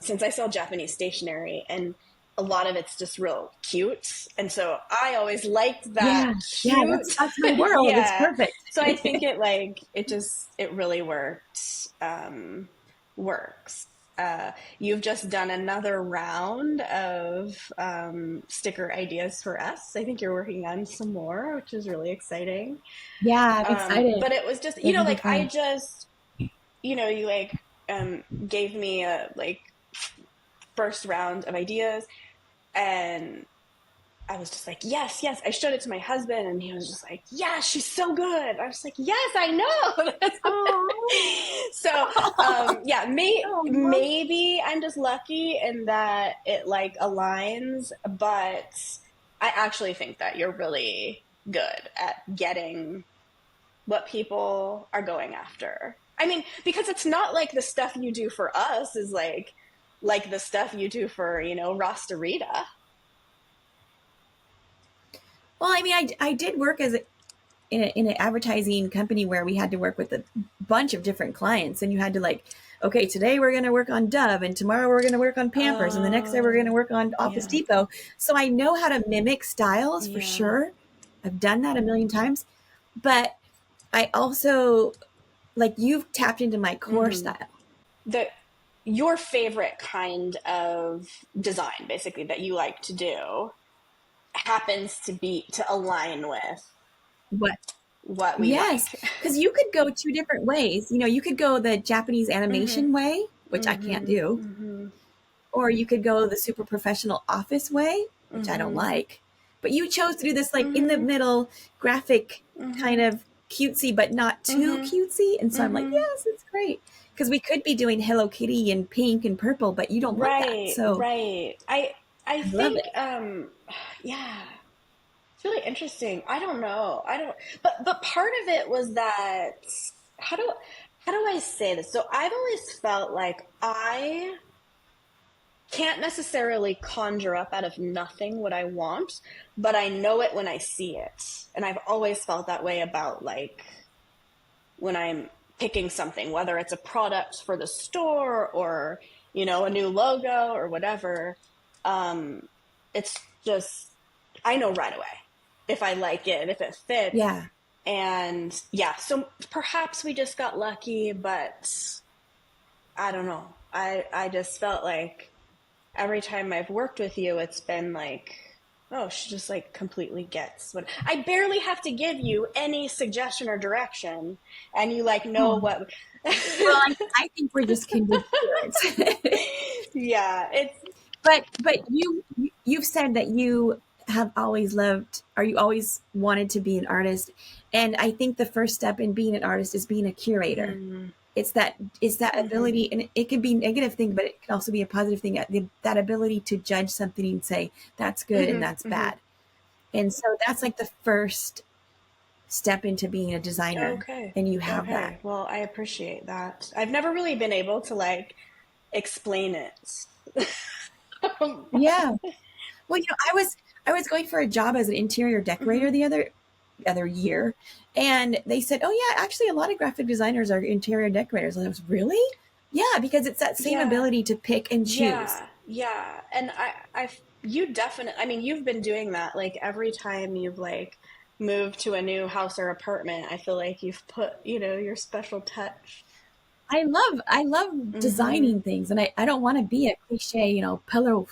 since I sell Japanese stationery and a lot of it's just real cute. And so I always liked that Yeah, yeah, that's cute. that's my world. It's Yeah. perfect. So I think it really works. You've just done another round of sticker ideas for us. I think you're working on some more, which is really exciting. Yeah, I'm excited. But it was just, They're gonna be like I fun. just, you like gave me a like first round of ideas, and I was just like, yes, yes. I showed it to my husband, and he was just like, yeah, she's so good. I was like, yes, I Oh, know. So, yeah, oh, maybe I'm just lucky in that it like aligns, but I actually think that you're really good at getting what people are going after. I mean, because it's not like the stuff you do for us is like the stuff you do for, Rostarita. well, I mean, I did work in an advertising company where we had to work with a bunch of different clients, and you had to like, okay, today we're going to work on Dove, and tomorrow we're going to work on Pampers, and the next day we're going to Oh, work on Office yeah, Depot. So I know how to mimic styles for yeah. sure. I've done that a million times, but I also, like, you've tapped into my core Mm-hmm. style. The your favorite kind of design, basically, that you like to do happens to align with What? what we Yes, like. because you could go two different ways. You could go the Japanese Mm-hmm. animation way, which I can't Mm-hmm. do, Mm-hmm. or you could go the super professional office way, which I don't Mm-hmm. like. But you chose to do this like in the Mm-hmm. middle graphic kind Mm-hmm. of cutesy, but not too Mm-hmm. cutesy. And so I'm like, Mm-hmm. yes, it's great. Because we could be doing Hello Kitty in pink and purple, but you don't want that. Right, So right. I I love think it. yeah, it's really interesting. I don't know. I don't but part of it was that how do I say this? So I've always felt like I can't necessarily conjure up out of nothing what I want, but I know it when I see it. And I've always felt that way about like when I'm picking something, whether it's a product for the store or, a new logo or whatever. Um, it's just, I know right away if I like it, if it fits. Yeah. And yeah, so perhaps we just got lucky, but I don't know. I just felt like every time I've worked with you, it's been like, oh, she just like completely gets what I barely have to give you any suggestion or direction, and you like know Oh, what. well, I think we're just kindred spirits. Yeah, it's But you've said that you have always loved, or you always wanted to be an artist, and I think the first step in being an artist is being a curator. mm, It's that hmm ability, and it could be a negative thing, but it can also be a positive thing. That ability to judge something and say that's good and hmm that's hmm bad. And so that's like the first step into being a designer, Okay. and you have that. Okay. Well, I appreciate that. I've never really been able to like explain it. Yeah. Well, I was going for a job as an interior hmm decorator the other year, and they said, "Oh yeah, actually, a lot of graphic designers are interior decorators." And I was really, yeah, because it's that same Yeah. ability to pick and choose. Yeah, yeah. And you definitely, I mean, you've been doing that like every time you've like moved to a new house or apartment. I feel like you've put, your special touch. I love Mm-hmm. designing things, and I don't want to be a cliche, pillow,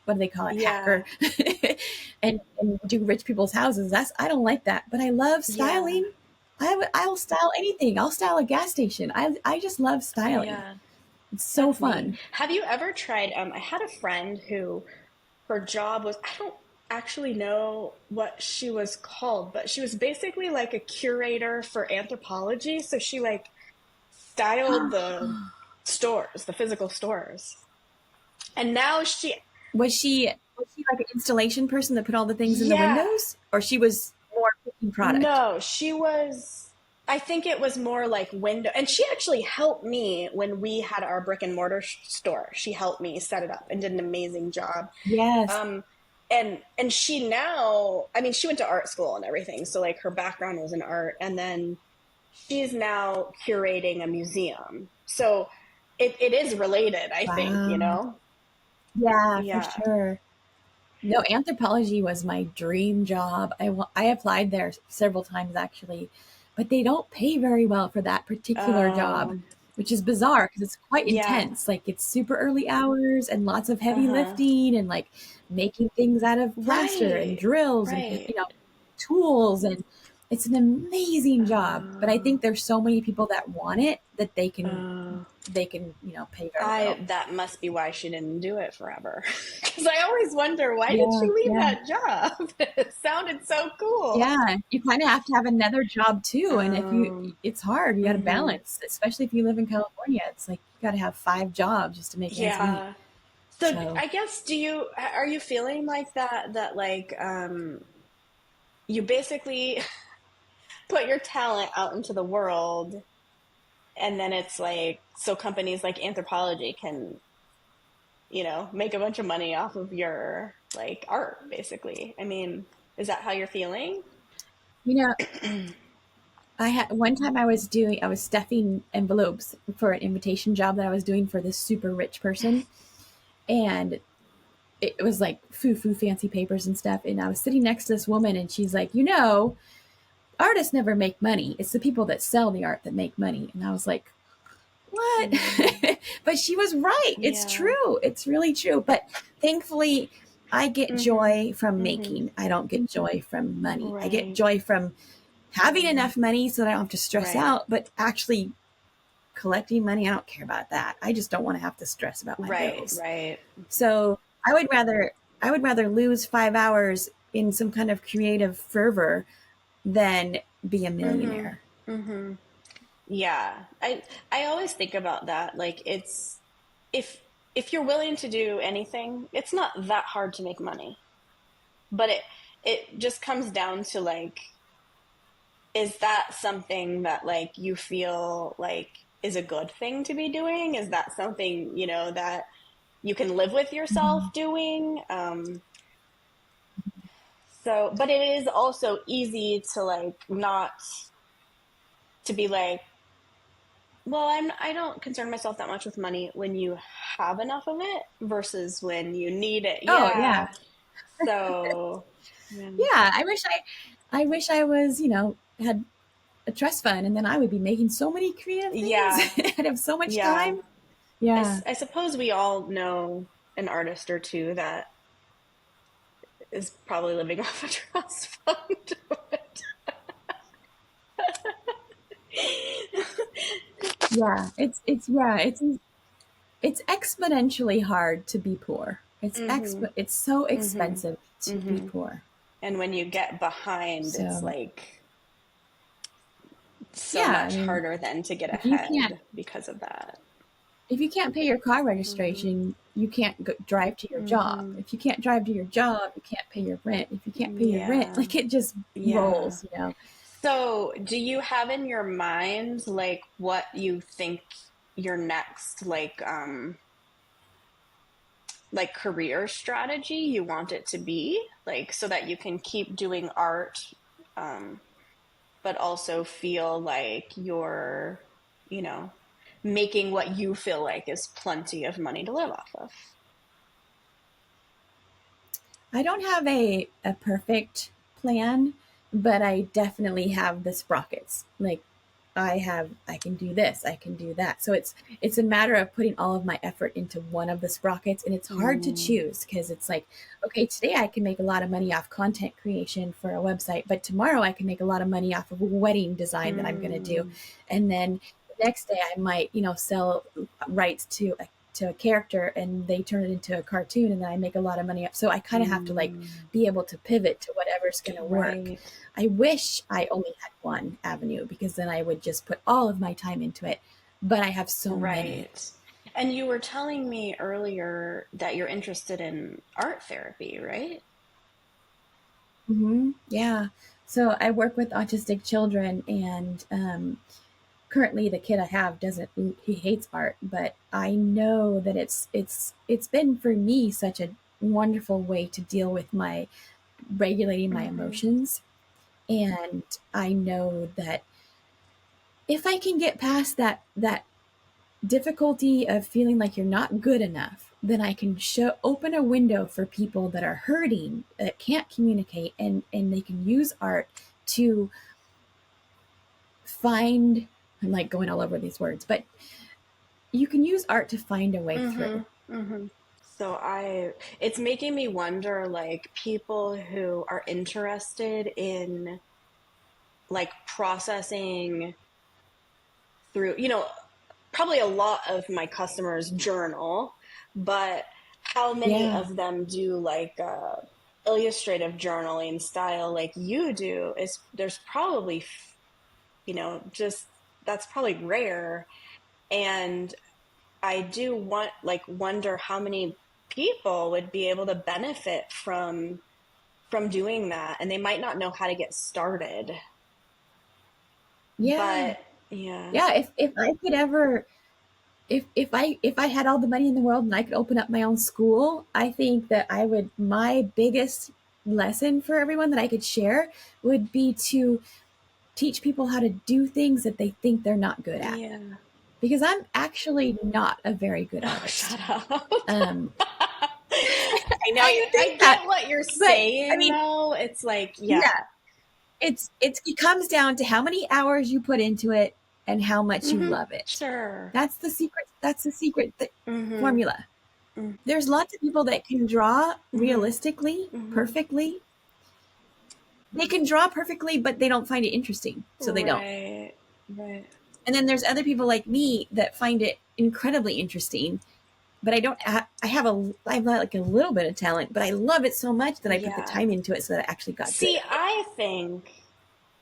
what do they call it, Yeah, hacker, and do rich people's houses. I don't like that, but I love yeah, styling. I'll style anything. I'll style a gas station. I just love styling. yeah. It's so That's neat. fun. Have you ever tried, I had a friend who her job was, I don't actually know what she was called, but she was basically like a curator for anthropology. So she like styled the stores, the physical stores. And now Was she like an installation person that put all the things in the yeah, windows, or she was more picking product? no, she was, I think it was more like window. And she actually helped me when we had our brick and mortar store. She helped me set it up and did an amazing job. Yes. Um, and she now, I mean, she went to art school and everything. So like her background was in art. And then she's now curating a museum. So it is related, I think, Wow. Yeah, for Yeah. sure. No, anthropology was my dream job. I applied there several times actually, but they don't pay very well for that particular job, Um, which is bizarre because it's quite yeah. intense. Like it's super early hours and lots of heavy Uh-huh. lifting and like making things out of plaster and Right. drills and Right. tools, and it's an amazing job. But I Uh, think there's so many people that want it that they can uh, they can, pay very I little. that must be why she didn't do it forever. Because I always wonder why did she Yeah, leave yeah. that job? It sounded so cool. Yeah, you kind of have to have another job too, and Um, it's hard. You got to hmm balance, especially if you live in California. It's like you got to have 5 jobs just to make ends meet. yeah. So So I guess are you feeling like that like you basically put your talent out into the world and then it's like so companies like Anthropology can, make a bunch of money off of your like art basically. I mean, is that how you're feeling? you know, I had one time I was stuffing envelopes for an invitation job that I was doing for this super rich person, and it was like foo fancy papers and stuff. And I was sitting next to this woman, and she's like, artists never make money. It's the people that sell the art that make money. And I was like, what? Mm, But she was right. It's yeah. true. It's really true. But thankfully, I get Mhm. joy from Mhm. making. I don't get joy from money. I get Right. joy from having enough money so that I don't have to stress Right. out, but actually collecting money, I don't care about that. I just don't want to have to stress about my Right. bills. Right. So I would rather lose 5 hours in some kind of creative fervor than be a Mhm. millionaire. Mhm. Yeah. I always think about that. Like it's if if you're willing to do anything, it's not that hard to make money. But it just comes down to like is that something that like you feel like is a good thing to be doing? Is that something, that you can live with yourself Mhm. doing? So, but it is also easy to like not to be like, well, I don't concern myself that much with money when you have enough of it versus when you need it. Oh yeah. Yeah. So, yeah. Yeah. I wish I was, had a trust fund and then I would be making so many creative things. Yeah. I'd have so much Yeah. time. Yeah. I suppose we all know an artist or two that is probably living off a trust fund. Yeah. It's exponentially hard to be poor. Mm-hmm. It's so Mm-hmm. expensive to be Mm-hmm. poor. And when you get behind, it's So like so yeah, I much mean, harder than to get if you can't ahead because of that. if you can't pay your car Mm-hmm. registration, you can't drive to your job. Mm-hmm. If you can't drive to your job, you can't pay your rent. If you can't pay your rent, Yeah. like it just Yeah. rolls. So, do you have in your mind like what you think your next like career strategy you want it to be? Like so that you can keep doing art um but also feel like you're, you know, making what you feel like is plenty of money to live off of. I don't have a perfect plan, but I definitely have the sprockets. Like I can do this, I can do that. So it's a matter of putting all of my effort into one of the sprockets, and it's hard to Mm, choose because it's like, okay, today I can make a lot of money off content creation for a website, but tomorrow I can make a lot of money off of a wedding design that I'm going to do. mm, And then the next day I might, sell rights to a character and they turn it into a cartoon and then I make a lot of money. So I kind of have to like mm. be able to pivot to whatever's going to work. Right, I wish I only had one avenue because then I would just put all of my time into it. But I have so many. right. And you were telling me earlier that you're interested in art therapy, right? Yeah. So I work with autistic children, and currently the kid I have doesn't. He hates art, but I know that it's been for me such a wonderful way to deal with my regulating my Mm-hmm. emotions. And I know that if I can get past that difficulty of feeling like you're not good enough, then I can open a window for people that are hurting, that can't communicate, and they can use art to find. I'm like going all over these words, but you can use art to find a way through. Mm-hmm. Mm-hmm. So it's making me wonder, like, people who are interested in like processing through, probably a lot of my customers journal, but how many Yeah, of them do like illustrative journaling style like you do is there's probably, just that's probably rare. And I do wonder how many people would be able to benefit from doing that, and they might not know how to get started. yeah, But yeah. yeah. If I could ever if I had all the money in the world and I could open up my own school, I think that I would my biggest lesson for everyone that I could share would be to teach people how to do things that they think they're not good at. Yeah. Because I'm actually not a very good Oh, artist. shut up. Um, I know I I think that, get what you're but I saying mean, though. It's like, yeah. yeah, it comes down to how many hours you put into it and how much you Mm-hmm. love it. Sure. That's the secret. That's the secret Mm-hmm. formula. There's lots of people that can draw Mm-hmm. realistically, Mm-hmm. perfectly. They can draw perfectly, but they don't find it interesting, so they don't. Right. Right. And then there's other people like me that find it incredibly interesting, but I don't. I have like a little bit of talent, but I love it so much that I put the Yeah. time into it so that I actually got good See, at it. I think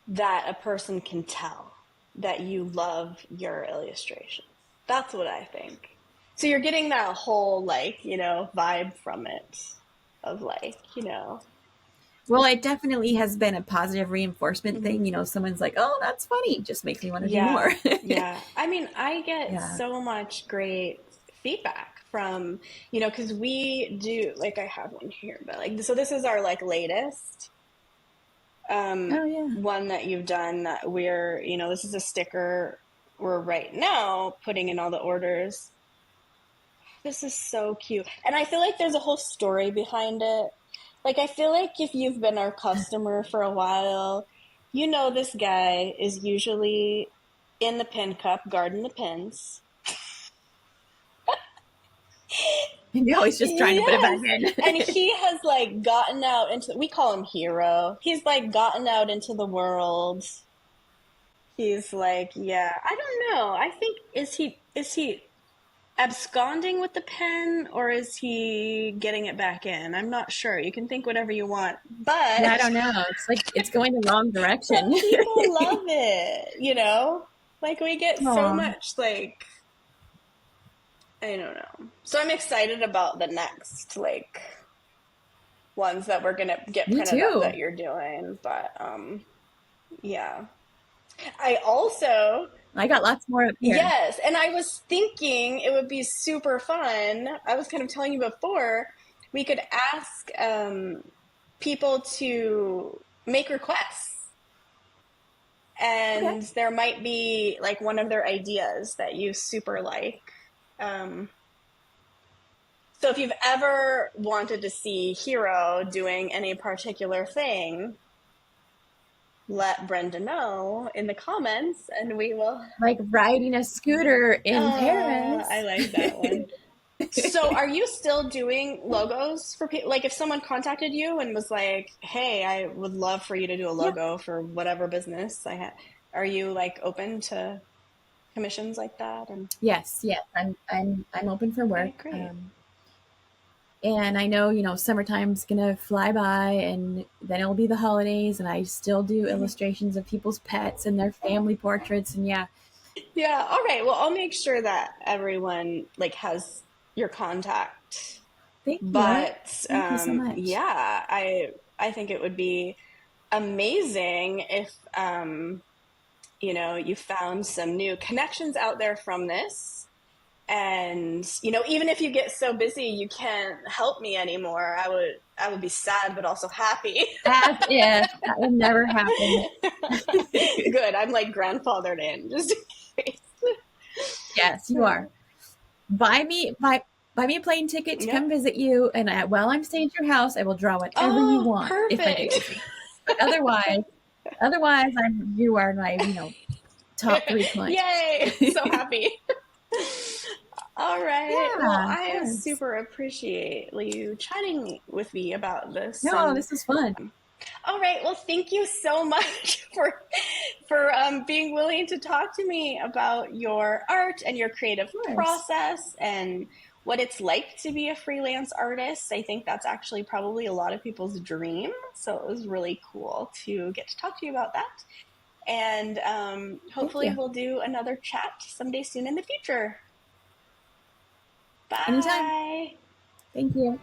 that a person can tell that you love your illustrations. That's what I think. So you're getting that whole like, vibe from it of like, Well, it definitely has been a positive reinforcement thing. You know, someone's like, "Oh, that's funny," just makes me want to do Yeah, more. yeah. I mean, I get Yeah. so much great feedback from, you know, because we do, like, I have one here, but like, so this is our like latest Oh yeah. one that you've done that we're, you know, this is a sticker we're right now putting in all the orders. This is so cute. And I feel like there's a whole story behind it. Like, I feel like if you've been our customer for a while, you know this guy is usually in the pin cup, guarding the pins. And you're always just trying to put it back Yes. in. And he has like gotten out into, we call him Hero. He's like gotten out into the world. He's like, yeah, I don't know. I think is he absconding with the pen or is he getting it back in? I'm not sure. You can think whatever you want. Yeah, I But don't know. It's like it's going the wrong direction. but people love it, you know? Like we get so Aw, much like I don't know. So I'm excited about the next like ones that we're gonna get me printed up too. that you're doing. But yeah. I also I got lots more up here. yes, and I was thinking it would be super fun. I was kind of telling you before, we could ask people to make requests. Okay. And there might be like one of their ideas that you super like. Um, so if you've ever wanted to see Hero doing any particular thing, let Brenda know in the comments and we will. Like riding a scooter in I Paris. like that one. So are you still doing logos for people? Like if someone contacted you and was like, "Hey, I would love for you to do a Yeah. logo for whatever business I have," are you like open to commissions like that? And Yes, yes. I'm open for okay, work. great. And I know, summertime's gonna fly by and then it'll be the holidays and I still do illustrations of people's pets and their family portraits and yeah. Yeah, all right. Well, I'll make sure that everyone like has your contact. Thank you. But Thank you so much. yeah, I think it would be amazing if you know, you found some new connections out there from this. And, you know, even if you get so busy you can't help me anymore, I would be sad but also happy. As if that will never happen. Good. I'm like grandfathered in just in case. Yes, you are. Buy me a plane ticket to Yep. come visit you, and while I'm staying at your house, I will draw whatever you Oh, want if I get perfect. busy. But otherwise, you are my top three clients. Yay. So happy. All right. Well, Yeah, of I course. super appreciate you chatting with me about this. No, And this is fun. all right. Well, thank you so much for being willing to talk to me about your art and your creative Of course. process and what it's like to be a freelance artist. I think that's actually probably a lot of people's dream. So it was really cool to get to talk to you about that. And Thank hopefully you. we'll do another chat someday soon in the future. Anytime. Bye. Thank you.